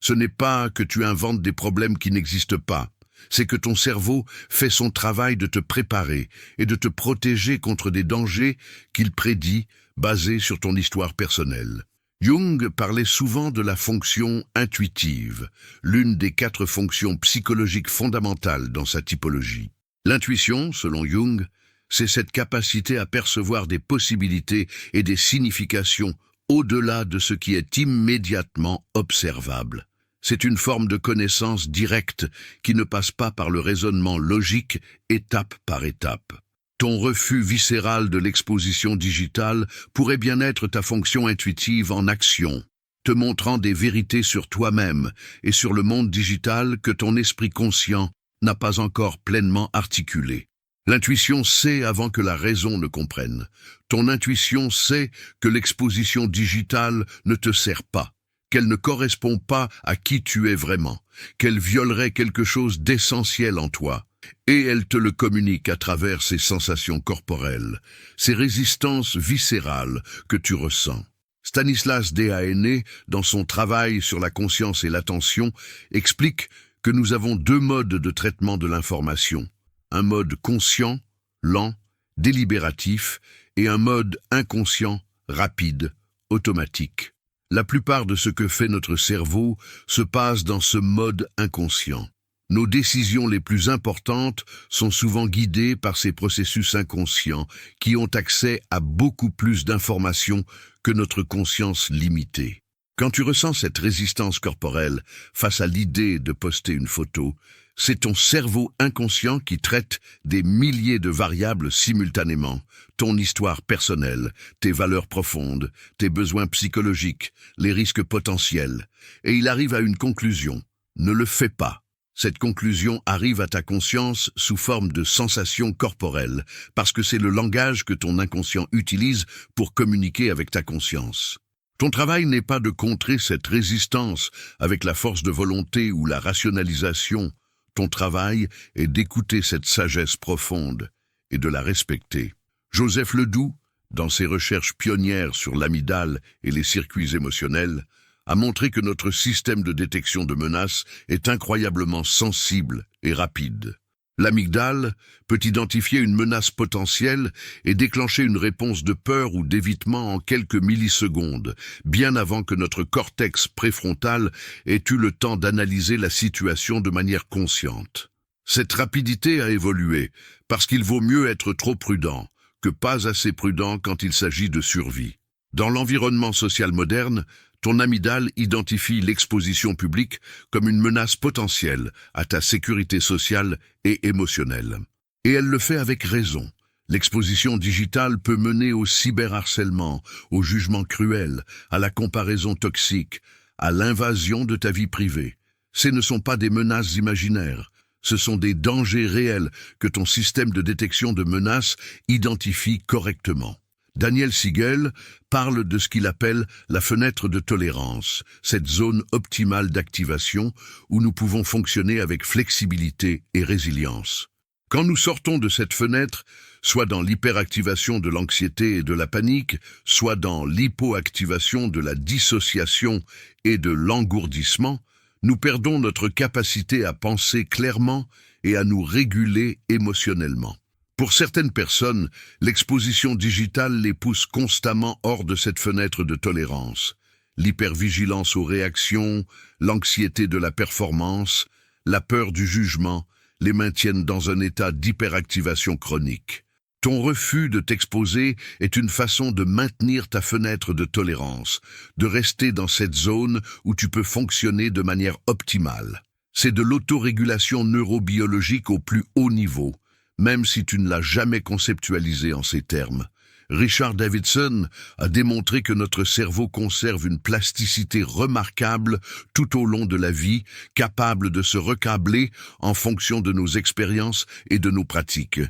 Ce n'est pas que tu inventes des problèmes qui n'existent pas. C'est que ton cerveau fait son travail de te préparer et de te protéger contre des dangers qu'il prédit basés sur ton histoire personnelle. Jung parlait souvent de la fonction intuitive, l'une des 4 fonctions psychologiques fondamentales dans sa typologie. L'intuition, selon Jung, c'est cette capacité à percevoir des possibilités et des significations au-delà de ce qui est immédiatement observable. C'est une forme de connaissance directe qui ne passe pas par le raisonnement logique étape par étape. Ton refus viscéral de l'exposition digitale pourrait bien être ta fonction intuitive en action, te montrant des vérités sur toi-même et sur le monde digital que ton esprit conscient n'a pas encore pleinement articulé. L'intuition sait avant que la raison ne comprenne. Ton intuition sait que l'exposition digitale ne te sert pas, qu'elle ne correspond pas à qui tu es vraiment, qu'elle violerait quelque chose d'essentiel en toi, et elle te le communique à travers ces sensations corporelles, ces résistances viscérales que tu ressens. Stanislas Dehaene, dans son travail sur la conscience et l'attention, explique que nous avons 2 modes de traitement de l'information, un mode conscient, lent, délibératif, et un mode inconscient, rapide, automatique. La plupart de ce que fait notre cerveau se passe dans ce mode inconscient. Nos décisions les plus importantes sont souvent guidées par ces processus inconscients qui ont accès à beaucoup plus d'informations que notre conscience limitée. Quand tu ressens cette résistance corporelle face à l'idée de poster une photo, c'est ton cerveau inconscient qui traite des milliers de variables simultanément, ton histoire personnelle, tes valeurs profondes, tes besoins psychologiques, les risques potentiels, et il arrive à une conclusion. Ne le fais pas. Cette conclusion arrive à ta conscience sous forme de sensations corporelles, parce que c'est le langage que ton inconscient utilise pour communiquer avec ta conscience. Ton travail n'est pas de contrer cette résistance avec la force de volonté ou la rationalisation. Ton travail est d'écouter cette sagesse profonde et de la respecter. Joseph Ledoux, dans ses recherches pionnières sur l'amygdale et les circuits émotionnels, a montré que notre système de détection de menaces est incroyablement sensible et rapide. L'amygdale peut identifier une menace potentielle et déclencher une réponse de peur ou d'évitement en quelques millisecondes, bien avant que notre cortex préfrontal ait eu le temps d'analyser la situation de manière consciente. Cette rapidité a évolué parce qu'il vaut mieux être trop prudent que pas assez prudent quand il s'agit de survie. Dans l'environnement social moderne, ton amygdale identifie l'exposition publique comme une menace potentielle à ta sécurité sociale et émotionnelle. Et elle le fait avec raison. L'exposition digitale peut mener au cyberharcèlement, au jugement cruel, à la comparaison toxique, à l'invasion de ta vie privée. Ces ne sont pas des menaces imaginaires, ce sont des dangers réels que ton système de détection de menaces identifie correctement. Daniel Siegel parle de ce qu'il appelle la fenêtre de tolérance, cette zone optimale d'activation où nous pouvons fonctionner avec flexibilité et résilience. Quand nous sortons de cette fenêtre, soit dans l'hyperactivation de l'anxiété et de la panique, soit dans l'hypoactivation de la dissociation et de l'engourdissement, nous perdons notre capacité à penser clairement et à nous réguler émotionnellement. Pour certaines personnes, l'exposition digitale les pousse constamment hors de cette fenêtre de tolérance. L'hypervigilance aux réactions, l'anxiété de la performance, la peur du jugement les maintiennent dans un état d'hyperactivation chronique. Ton refus de t'exposer est une façon de maintenir ta fenêtre de tolérance, de rester dans cette zone où tu peux fonctionner de manière optimale. C'est de l'autorégulation neurobiologique au plus haut niveau, même si tu ne l'as jamais conceptualisé en ces termes. Richard Davidson a démontré que notre cerveau conserve une plasticité remarquable tout au long de la vie, capable de se recabler en fonction de nos expériences et de nos pratiques.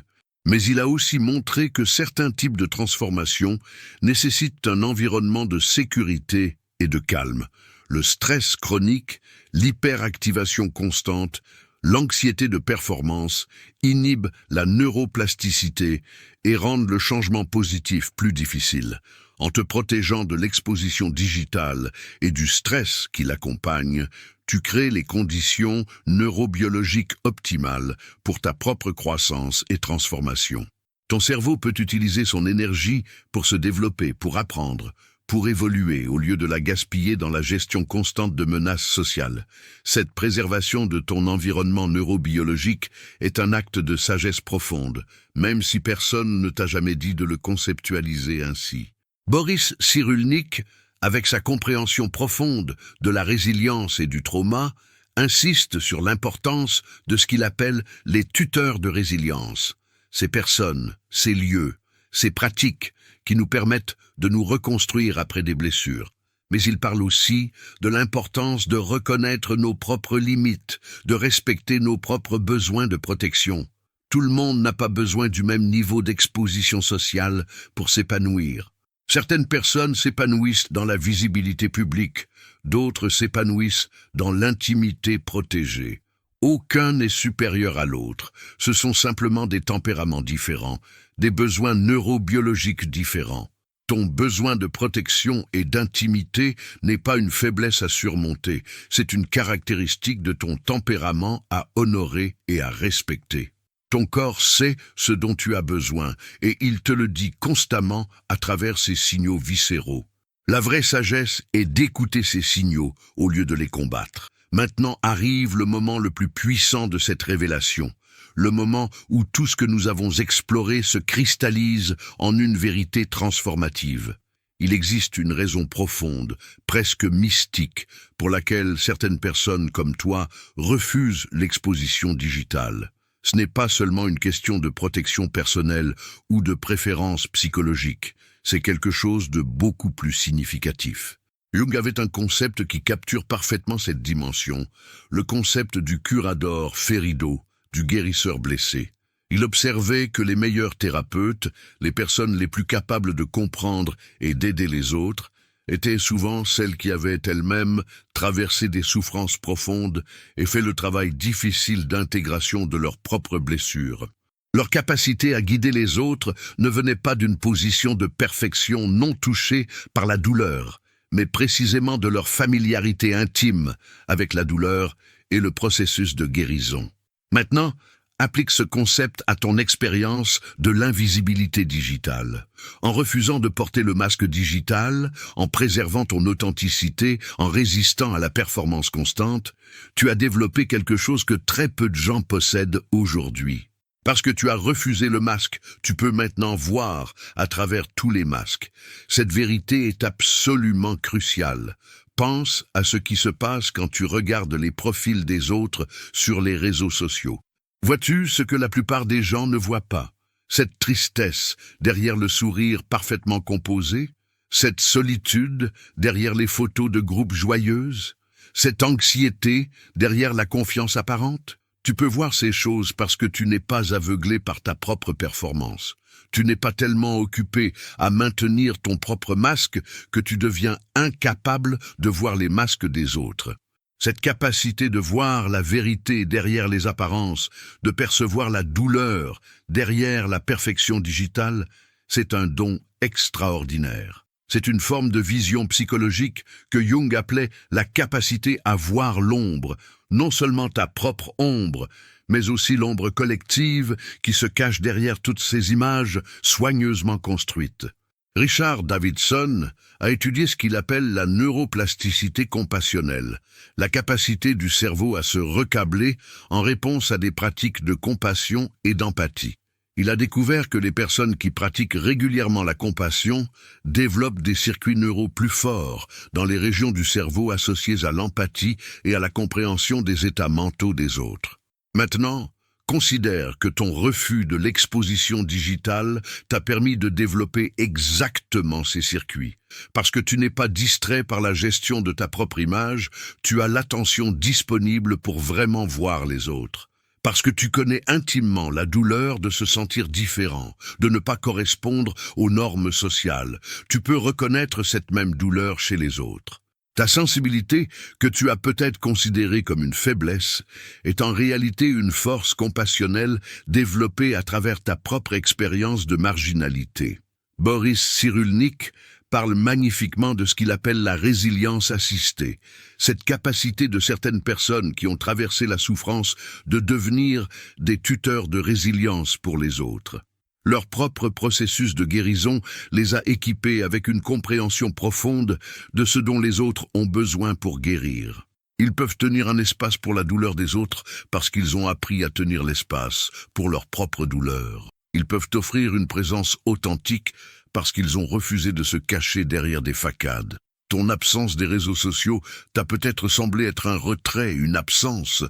Mais il a aussi montré que certains types de transformations nécessitent un environnement de sécurité et de calme. Le stress chronique, l'hyperactivation constante, l'anxiété de performance inhibe la neuroplasticité et rendent le changement positif plus difficile. En te protégeant de l'exposition digitale et du stress qui l'accompagne, tu crées les conditions neurobiologiques optimales pour ta propre croissance et transformation. Ton cerveau peut utiliser son énergie pour se développer, pour apprendre, pour évoluer, au lieu de la gaspiller dans la gestion constante de menaces sociales. Cette préservation de ton environnement neurobiologique est un acte de sagesse profonde, même si personne ne t'a jamais dit de le conceptualiser ainsi. Boris Cyrulnik, avec sa compréhension profonde de la résilience et du trauma, insiste sur l'importance de ce qu'il appelle les tuteurs de résilience. Ces personnes, ces lieux, ces pratiques qui nous permettent de nous reconstruire après des blessures. Mais il parle aussi de l'importance de reconnaître nos propres limites, de respecter nos propres besoins de protection. Tout le monde n'a pas besoin du même niveau d'exposition sociale pour s'épanouir. Certaines personnes s'épanouissent dans la visibilité publique, d'autres s'épanouissent dans l'intimité protégée. Aucun n'est supérieur à l'autre, ce sont simplement des tempéraments différents, des besoins neurobiologiques différents. Ton besoin de protection et d'intimité n'est pas une faiblesse à surmonter, c'est une caractéristique de ton tempérament à honorer et à respecter. Ton corps sait ce dont tu as besoin et il te le dit constamment à travers ses signaux viscéraux. La vraie sagesse est d'écouter ces signaux au lieu de les combattre. Maintenant arrive le moment le plus puissant de cette révélation, le moment où tout ce que nous avons exploré se cristallise en une vérité transformative. Il existe une raison profonde, presque mystique, pour laquelle certaines personnes comme toi refusent l'exposition digitale. Ce n'est pas seulement une question de protection personnelle ou de préférence psychologique, c'est quelque chose de beaucoup plus significatif. Jung avait un concept qui capture parfaitement cette dimension, le concept du curador ferido, du guérisseur blessé. Il observait que les meilleurs thérapeutes, les personnes les plus capables de comprendre et d'aider les autres, étaient souvent celles qui avaient elles-mêmes traversé des souffrances profondes et fait le travail difficile d'intégration de leurs propres blessures. Leur capacité à guider les autres ne venait pas d'une position de perfection non touchée par la douleur, mais précisément de leur familiarité intime avec la douleur et le processus de guérison. Maintenant, applique ce concept à ton expérience de l'invisibilité digitale. En refusant de porter le masque digital, en préservant ton authenticité, en résistant à la performance constante, tu as développé quelque chose que très peu de gens possèdent aujourd'hui. Parce que tu as refusé le masque, tu peux maintenant voir à travers tous les masques. Cette vérité est absolument cruciale. Pense à ce qui se passe quand tu regardes les profils des autres sur les réseaux sociaux. Vois-tu ce que la plupart des gens ne voient pas? Cette tristesse derrière le sourire parfaitement composé? Cette solitude derrière les photos de groupes joyeuses? cette anxiété derrière la confiance apparente? Tu peux voir ces choses parce que tu n'es pas aveuglé par ta propre performance. Tu n'es pas tellement occupé à maintenir ton propre masque que tu deviens incapable de voir les masques des autres. Cette capacité de voir la vérité derrière les apparences, de percevoir la douleur derrière la perfection digitale, c'est un don extraordinaire. C'est une forme de vision psychologique que Jung appelait la capacité à voir l'ombre, non seulement ta propre ombre, mais aussi l'ombre collective qui se cache derrière toutes ces images soigneusement construites. Richard Davidson a étudié ce qu'il appelle la neuroplasticité compassionnelle, la capacité du cerveau à se recabler en réponse à des pratiques de compassion et d'empathie. Il a découvert que les personnes qui pratiquent régulièrement la compassion développent des circuits neuraux plus forts dans les régions du cerveau associées à l'empathie et à la compréhension des états mentaux des autres. Maintenant, considère que ton refus de l'exposition digitale t'a permis de développer exactement ces circuits. Parce que tu n'es pas distrait par la gestion de ta propre image, tu as l'attention disponible pour vraiment voir les autres. Parce que tu connais intimement la douleur de se sentir différent, de ne pas correspondre aux normes sociales, tu peux reconnaître cette même douleur chez les autres. Ta sensibilité, que tu as peut-être considérée comme une faiblesse, est en réalité une force compassionnelle développée à travers ta propre expérience de marginalité. Boris Cyrulnik parle magnifiquement de ce qu'il appelle la résilience assistée, cette capacité de certaines personnes qui ont traversé la souffrance de devenir des tuteurs de résilience pour les autres. Leur propre processus de guérison les a équipés avec une compréhension profonde de ce dont les autres ont besoin pour guérir. Ils peuvent tenir un espace pour la douleur des autres parce qu'ils ont appris à tenir l'espace pour leur propre douleur. Ils peuvent offrir une présence authentique parce qu'ils ont refusé de se cacher derrière des facades. Ton absence des réseaux sociaux t'a peut-être semblé être un retrait, une absence,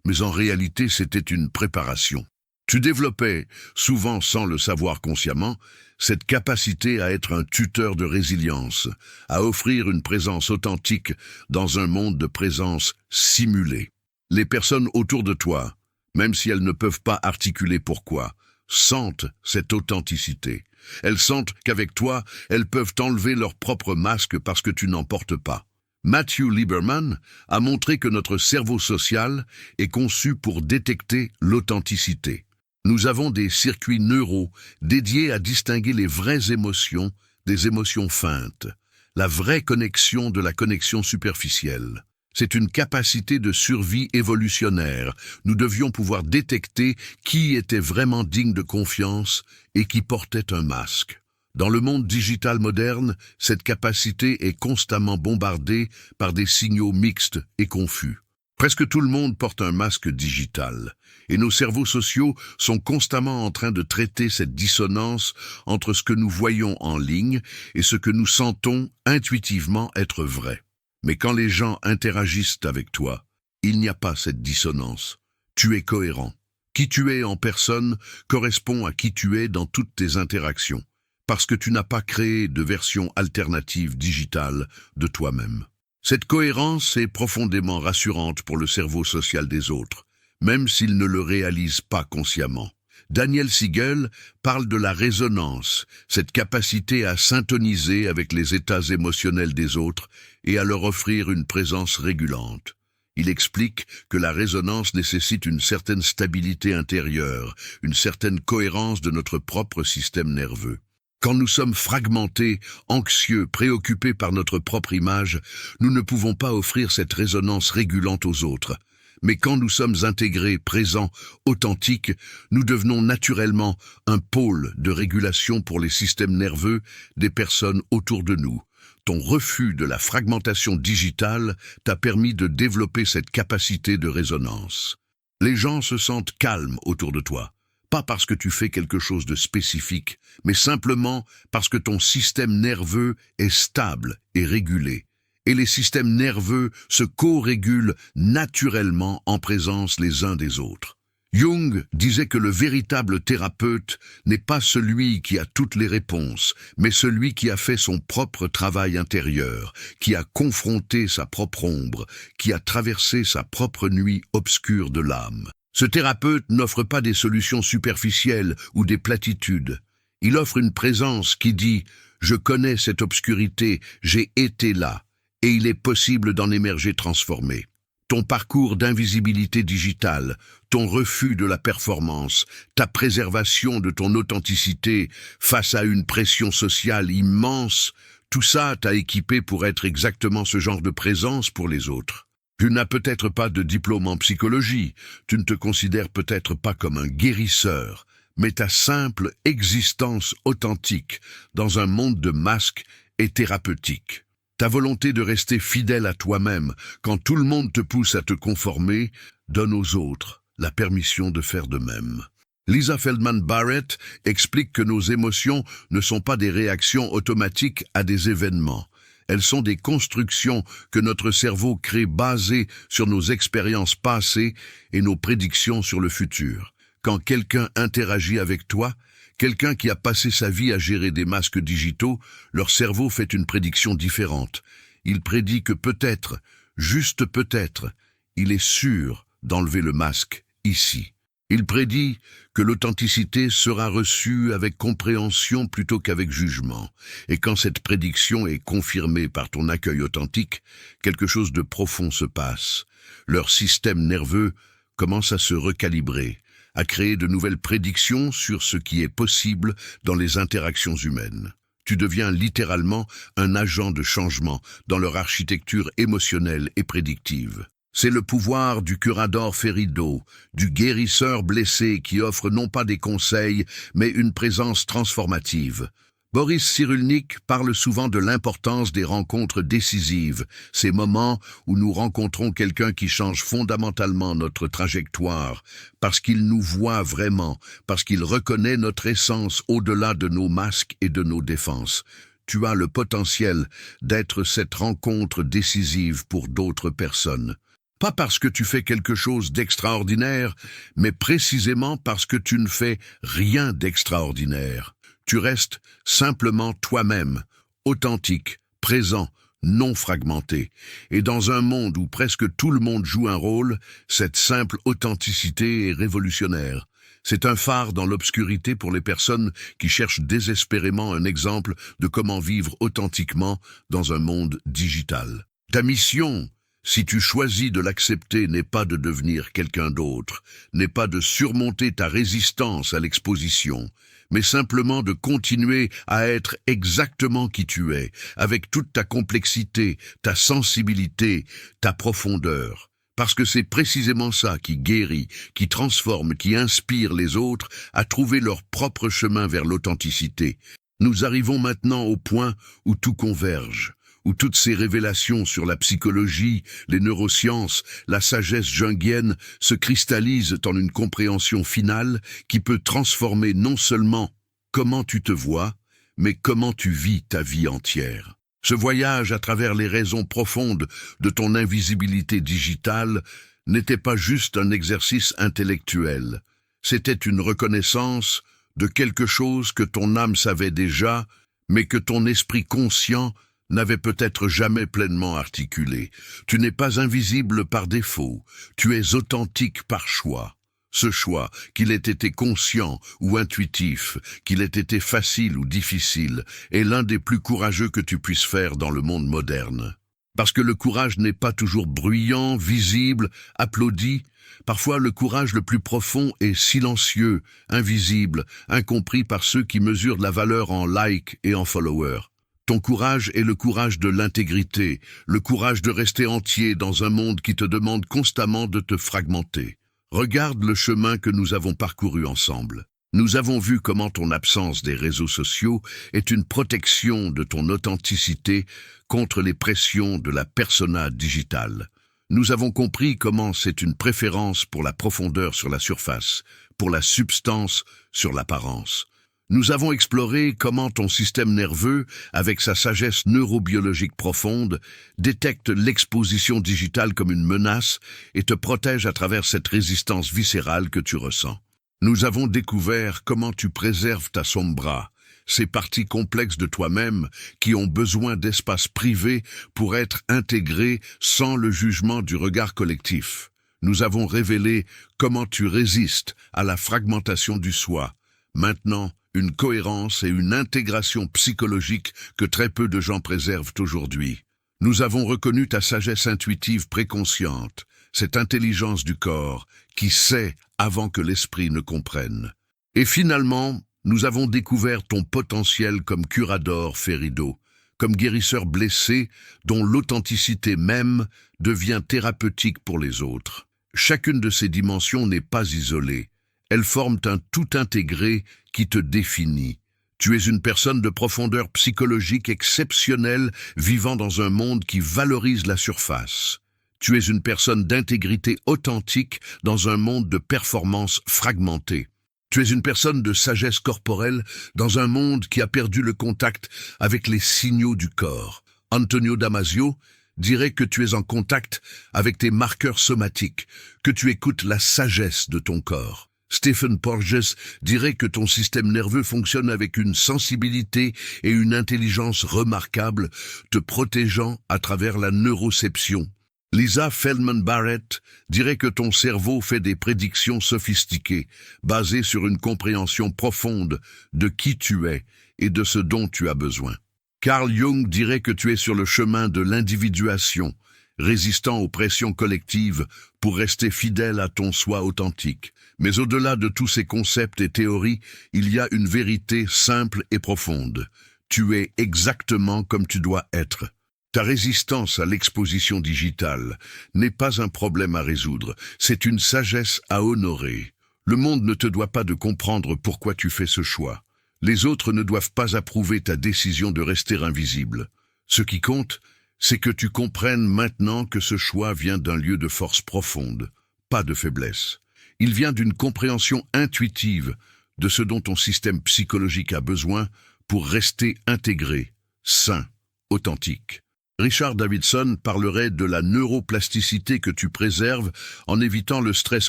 mais en réalité c'était une préparation. Tu développais, souvent sans le savoir consciemment, cette capacité à être un tuteur de résilience, à offrir une présence authentique dans un monde de présence simulée. Les personnes autour de toi, même si elles ne peuvent pas articuler pourquoi, sentent cette authenticité. Elles sentent qu'avec toi, elles peuvent enlever leur propre masque parce que tu n'en portes pas. Matthew Lieberman a montré que notre cerveau social est conçu pour détecter l'authenticité. Nous avons des circuits neuraux dédiés à distinguer les vraies émotions des émotions feintes, la vraie connexion de la connexion superficielle. C'est une capacité de survie évolutionnaire. Nous devions pouvoir détecter qui était vraiment digne de confiance et qui portait un masque. Dans le monde digital moderne, cette capacité est constamment bombardée par des signaux mixtes et confus. Presque tout le monde porte un masque digital, et nos cerveaux sociaux sont constamment en train de traiter cette dissonance entre ce que nous voyons en ligne et ce que nous sentons intuitivement être vrai. Mais quand les gens interagissent avec toi, il n'y a pas cette dissonance. Tu es cohérent. Qui tu es en personne correspond à qui tu es dans toutes tes interactions, parce que tu n'as pas créé de version alternative digitale de toi-même. Cette cohérence est profondément rassurante pour le cerveau social des autres, même s'ils ne le réalisent pas consciemment. Daniel Siegel parle de la résonance, cette capacité à syntoniser avec les états émotionnels des autres et à leur offrir une présence régulante. Il explique que la résonance nécessite une certaine stabilité intérieure, une certaine cohérence de notre propre système nerveux. Quand nous sommes fragmentés, anxieux, préoccupés par notre propre image, nous ne pouvons pas offrir cette résonance régulante aux autres. Mais quand nous sommes intégrés, présents, authentiques, nous devenons naturellement un pôle de régulation pour les systèmes nerveux des personnes autour de nous. Ton refus de la fragmentation digitale t'a permis de développer cette capacité de résonance. Les gens se sentent calmes autour de toi, pas parce que tu fais quelque chose de spécifique, mais simplement parce que ton système nerveux est stable et régulé. Et les systèmes nerveux se co-régulent naturellement en présence les uns des autres. Jung disait que le véritable thérapeute n'est pas celui qui a toutes les réponses, mais celui qui a fait son propre travail intérieur, qui a confronté sa propre ombre, qui a traversé sa propre nuit obscure de l'âme. Ce thérapeute n'offre pas des solutions superficielles ou des platitudes. Il offre une présence qui dit « Je connais cette obscurité, j'ai été là », et il est possible d'en émerger transformé. Ton parcours d'invisibilité digitale, ton refus de la performance, ta préservation de ton authenticité face à une pression sociale immense, tout ça t'a équipé pour être exactement ce genre de présence pour les autres. Tu n'as peut-être pas de diplôme en psychologie, tu ne te considères peut-être pas comme un guérisseur, mais ta simple existence authentique dans un monde de masques est thérapeutique. Ta volonté de rester fidèle à toi-même quand tout le monde te pousse à te conformer donne aux autres la permission de faire de même. Lisa Feldman Barrett explique que nos émotions ne sont pas des réactions automatiques à des événements. Elles sont des constructions que notre cerveau crée basées sur nos expériences passées et nos prédictions sur le futur. Quand quelqu'un interagit avec toi, quelqu'un qui a passé sa vie à gérer des masques digitaux, leur cerveau fait une prédiction différente. Il prédit que peut-être, juste peut-être, il est sûr d'enlever le masque ici. Il prédit que l'authenticité sera reçue avec compréhension plutôt qu'avec jugement. Et quand cette prédiction est confirmée par ton accueil authentique, quelque chose de profond se passe. Leur système nerveux commence à se recalibrer, à créer de nouvelles prédictions sur ce qui est possible dans les interactions humaines. Tu deviens littéralement un agent de changement dans leur architecture émotionnelle et prédictive. C'est le pouvoir du curador ferido, du guérisseur blessé qui offre non pas des conseils, mais une présence transformative. Boris Cyrulnik parle souvent de l'importance des rencontres décisives, ces moments où nous rencontrons quelqu'un qui change fondamentalement notre trajectoire, parce qu'il nous voit vraiment, parce qu'il reconnaît notre essence au-delà de nos masques et de nos défenses. Tu as le potentiel d'être cette rencontre décisive pour d'autres personnes. Pas parce que tu fais quelque chose d'extraordinaire, mais précisément parce que tu ne fais rien d'extraordinaire. Tu restes simplement toi-même, authentique, présent, non fragmenté. Et dans un monde où presque tout le monde joue un rôle, cette simple authenticité est révolutionnaire. C'est un phare dans l'obscurité pour les personnes qui cherchent désespérément un exemple de comment vivre authentiquement dans un monde digital. Ta mission, si tu choisis de l'accepter, n'est pas de devenir quelqu'un d'autre, n'est pas de surmonter ta résistance à l'exposition, mais simplement de continuer à être exactement qui tu es, avec toute ta complexité, ta sensibilité, ta profondeur. Parce que c'est précisément ça qui guérit, qui transforme, qui inspire les autres à trouver leur propre chemin vers l'authenticité. Nous arrivons maintenant au point où tout converge, où toutes ces révélations sur la psychologie, les neurosciences, la sagesse jungienne se cristallisent en une compréhension finale qui peut transformer non seulement comment tu te vois, mais comment tu vis ta vie entière. Ce voyage à travers les raisons profondes de ton invisibilité digitale n'était pas juste un exercice intellectuel, c'était une reconnaissance de quelque chose que ton âme savait déjà, mais que ton esprit conscient n'avait peut-être jamais pleinement articulé. Tu n'es pas invisible par défaut, tu es authentique par choix. Ce choix, qu'il ait été conscient ou intuitif, qu'il ait été facile ou difficile, est l'un des plus courageux que tu puisses faire dans le monde moderne. Parce que le courage n'est pas toujours bruyant, visible, applaudi. Parfois, le courage le plus profond est silencieux, invisible, incompris par ceux qui mesurent la valeur en likes et en followers. Ton courage est le courage de l'intégrité, le courage de rester entier dans un monde qui te demande constamment de te fragmenter. Regarde le chemin que nous avons parcouru ensemble. Nous avons vu comment ton absence des réseaux sociaux est une protection de ton authenticité contre les pressions de la persona digitale. Nous avons compris comment c'est une préférence pour la profondeur sur la surface, pour la substance sur l'apparence. Nous avons exploré comment ton système nerveux, avec sa sagesse neurobiologique profonde, détecte l'exposition digitale comme une menace et te protège à travers cette résistance viscérale que tu ressens. Nous avons découvert comment tu préserves ta sombra, ces parties complexes de toi-même qui ont besoin d'espace privé pour être intégrées sans le jugement du regard collectif. Nous avons révélé comment tu résistes à la fragmentation du soi. Maintenant, une cohérence et une intégration psychologique que très peu de gens préservent aujourd'hui. Nous avons reconnu ta sagesse intuitive préconsciente, cette intelligence du corps qui sait avant que l'esprit ne comprenne. Et finalement, nous avons découvert ton potentiel comme curador ferido, comme guérisseur blessé dont l'authenticité même devient thérapeutique pour les autres. Chacune de ces dimensions n'est pas isolée. Elles forment un tout intégré qui te définit. Tu es une personne de profondeur psychologique exceptionnelle vivant dans un monde qui valorise la surface. Tu es une personne d'intégrité authentique dans un monde de performance fragmentée. Tu es une personne de sagesse corporelle dans un monde qui a perdu le contact avec les signaux du corps. Antonio Damasio dirait que tu es en contact avec tes marqueurs somatiques, que tu écoutes la sagesse de ton corps. Stephen Porges dirait que ton système nerveux fonctionne avec une sensibilité et une intelligence remarquables, te protégeant à travers la neuroception. Lisa Feldman Barrett dirait que ton cerveau fait des prédictions sophistiquées, basées sur une compréhension profonde de qui tu es et de ce dont tu as besoin. Carl Jung dirait que tu es sur le chemin de l'individuation, résistant aux pressions collectives pour rester fidèle à ton soi authentique. Mais au-delà de tous ces concepts et théories, il y a une vérité simple et profonde. Tu es exactement comme tu dois être. Ta résistance à l'exposition digitale n'est pas un problème à résoudre, c'est une sagesse à honorer. Le monde ne te doit pas de comprendre pourquoi tu fais ce choix. Les autres ne doivent pas approuver ta décision de rester invisible. Ce qui compte, c'est que tu comprennes maintenant que ce choix vient d'un lieu de force profonde, pas de faiblesse. Il vient d'une compréhension intuitive de ce dont ton système psychologique a besoin pour rester intégré, sain, authentique. Richard Davidson parlerait de la neuroplasticité que tu préserves en évitant le stress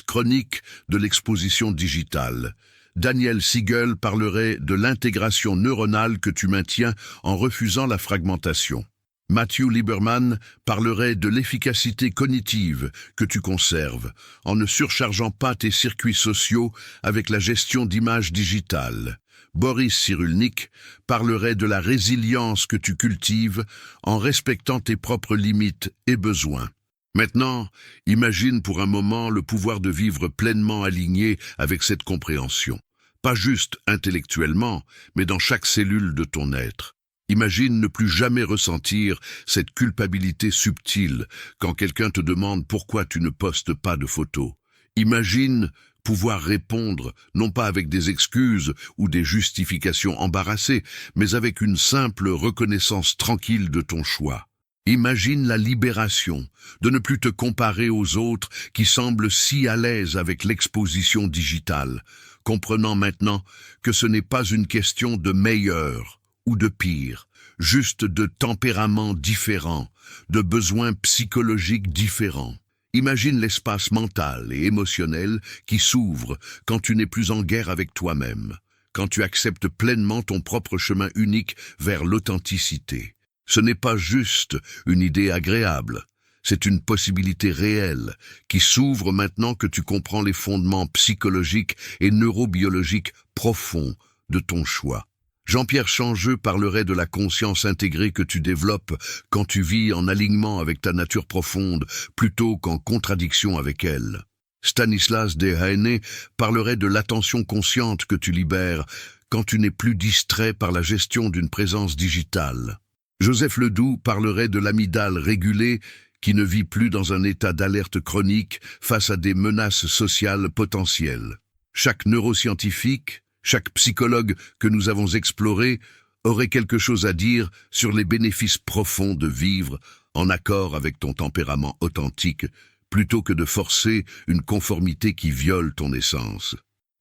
chronique de l'exposition digitale. Daniel Siegel parlerait de l'intégration neuronale que tu maintiens en refusant la fragmentation. Matthew Lieberman parlerait de l'efficacité cognitive que tu conserves en ne surchargeant pas tes circuits sociaux avec la gestion d'images digitales. Boris Cyrulnik parlerait de la résilience que tu cultives en respectant tes propres limites et besoins. Maintenant, imagine pour un moment le pouvoir de vivre pleinement aligné avec cette compréhension. Pas juste intellectuellement, mais dans chaque cellule de ton être. Imagine ne plus jamais ressentir cette culpabilité subtile quand quelqu'un te demande pourquoi tu ne postes pas de photos. Imagine pouvoir répondre, non pas avec des excuses ou des justifications embarrassées, mais avec une simple reconnaissance tranquille de ton choix. Imagine la libération de ne plus te comparer aux autres qui semblent si à l'aise avec l'exposition digitale, comprenant maintenant que ce n'est pas une question de meilleur ou de pire, juste de tempéraments différents, de besoins psychologiques différents. Imagine l'espace mental et émotionnel qui s'ouvre quand tu n'es plus en guerre avec toi-même, quand tu acceptes pleinement ton propre chemin unique vers l'authenticité. Ce n'est pas juste une idée agréable, c'est une possibilité réelle qui s'ouvre maintenant que tu comprends les fondements psychologiques et neurobiologiques profonds de ton choix. Jean-Pierre Changeux parlerait de la conscience intégrée que tu développes quand tu vis en alignement avec ta nature profonde plutôt qu'en contradiction avec elle. Stanislas Dehaene parlerait de l'attention consciente que tu libères quand tu n'es plus distrait par la gestion d'une présence digitale. Joseph Ledoux parlerait de l'amygdale régulée qui ne vit plus dans un état d'alerte chronique face à des menaces sociales potentielles. Chaque neuroscientifique, chaque psychologue que nous avons exploré aurait quelque chose à dire sur les bénéfices profonds de vivre en accord avec ton tempérament authentique, plutôt que de forcer une conformité qui viole ton essence.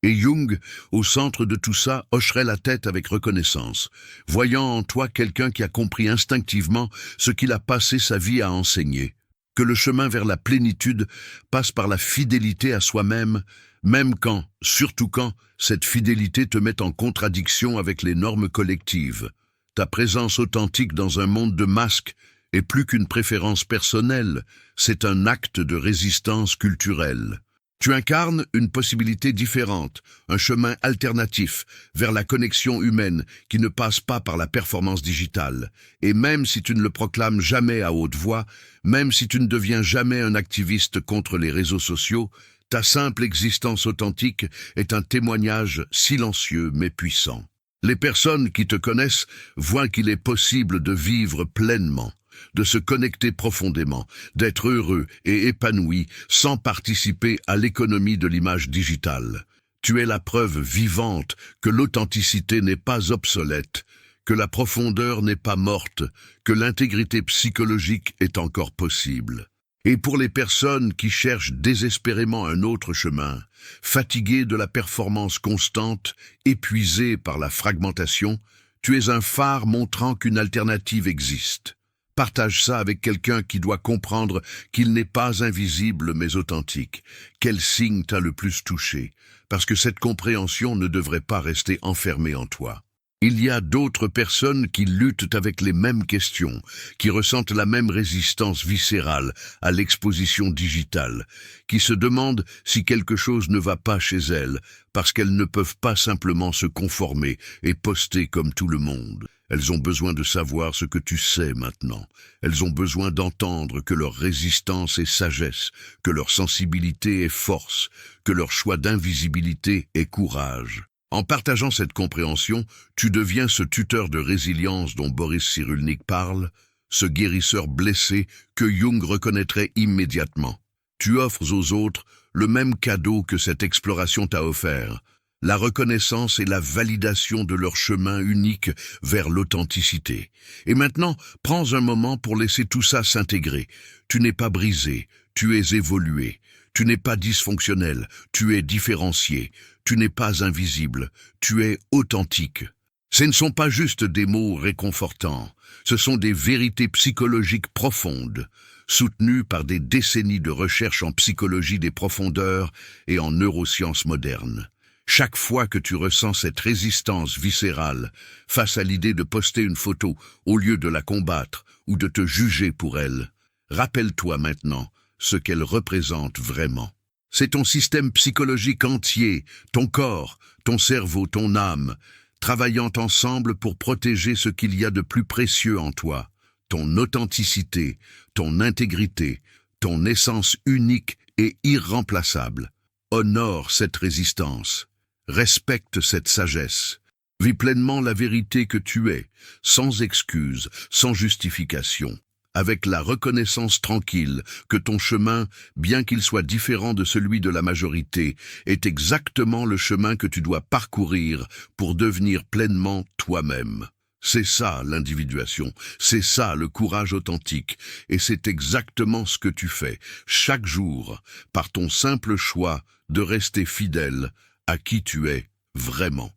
Et Jung, au centre de tout ça, hocherait la tête avec reconnaissance, voyant en toi quelqu'un qui a compris instinctivement ce qu'il a passé sa vie à enseigner, que le chemin vers la plénitude passe par la fidélité à soi-même, même quand, surtout quand, cette fidélité te met en contradiction avec les normes collectives. Ta présence authentique dans un monde de masques est plus qu'une préférence personnelle, c'est un acte de résistance culturelle. Tu incarnes une possibilité différente, un chemin alternatif vers la connexion humaine qui ne passe pas par la performance digitale. Et même si tu ne le proclames jamais à haute voix, même si tu ne deviens jamais un activiste contre les réseaux sociaux, ta simple existence authentique est un témoignage silencieux mais puissant. Les personnes qui te connaissent voient qu'il est possible de vivre pleinement, de se connecter profondément, d'être heureux et épanoui sans participer à l'économie de l'image digitale. Tu es la preuve vivante que l'authenticité n'est pas obsolète, que la profondeur n'est pas morte, que l'intégrité psychologique est encore possible. Et pour les personnes qui cherchent désespérément un autre chemin, fatiguées de la performance constante, épuisées par la fragmentation, tu es un phare montrant qu'une alternative existe. Partage ça avec quelqu'un qui doit comprendre qu'il n'est pas invisible mais authentique. Quel signe t'a le plus touché? Parce que cette compréhension ne devrait pas rester enfermée en toi. Il y a d'autres personnes qui luttent avec les mêmes questions, qui ressentent la même résistance viscérale à l'exposition digitale, qui se demandent si quelque chose ne va pas chez elles, parce qu'elles ne peuvent pas simplement se conformer et poster comme tout le monde. Elles ont besoin de savoir ce que tu sais maintenant. Elles ont besoin d'entendre que leur résistance est sagesse, que leur sensibilité est force, que leur choix d'invisibilité est courage. En partageant cette compréhension, tu deviens ce tuteur de résilience dont Boris Cyrulnik parle, ce guérisseur blessé que Jung reconnaîtrait immédiatement. Tu offres aux autres le même cadeau que cette exploration t'a offert, la reconnaissance et la validation de leur chemin unique vers l'authenticité. Et maintenant, prends un moment pour laisser tout ça s'intégrer. Tu n'es pas brisé, tu es évolué. Tu n'es pas dysfonctionnel, tu es différencié. Tu n'es pas invisible, tu es authentique. Ce ne sont pas juste des mots réconfortants, ce sont des vérités psychologiques profondes, soutenues par des décennies de recherche en psychologie des profondeurs et en neurosciences modernes. Chaque fois que tu ressens cette résistance viscérale face à l'idée de poster une photo au lieu de la combattre ou de te juger pour elle, rappelle-toi maintenant ce qu'elle représente vraiment. C'est ton système psychologique entier, ton corps, ton cerveau, ton âme, travaillant ensemble pour protéger ce qu'il y a de plus précieux en toi, ton authenticité, ton intégrité, ton essence unique et irremplaçable. Honore cette résistance, respecte cette sagesse, vis pleinement la vérité que tu es, sans excuse, sans justification. Avec la reconnaissance tranquille que ton chemin, bien qu'il soit différent de celui de la majorité, est exactement le chemin que tu dois parcourir pour devenir pleinement toi-même. C'est ça l'individuation, c'est ça le courage authentique, et c'est exactement ce que tu fais, chaque jour, par ton simple choix de rester fidèle à qui tu es vraiment.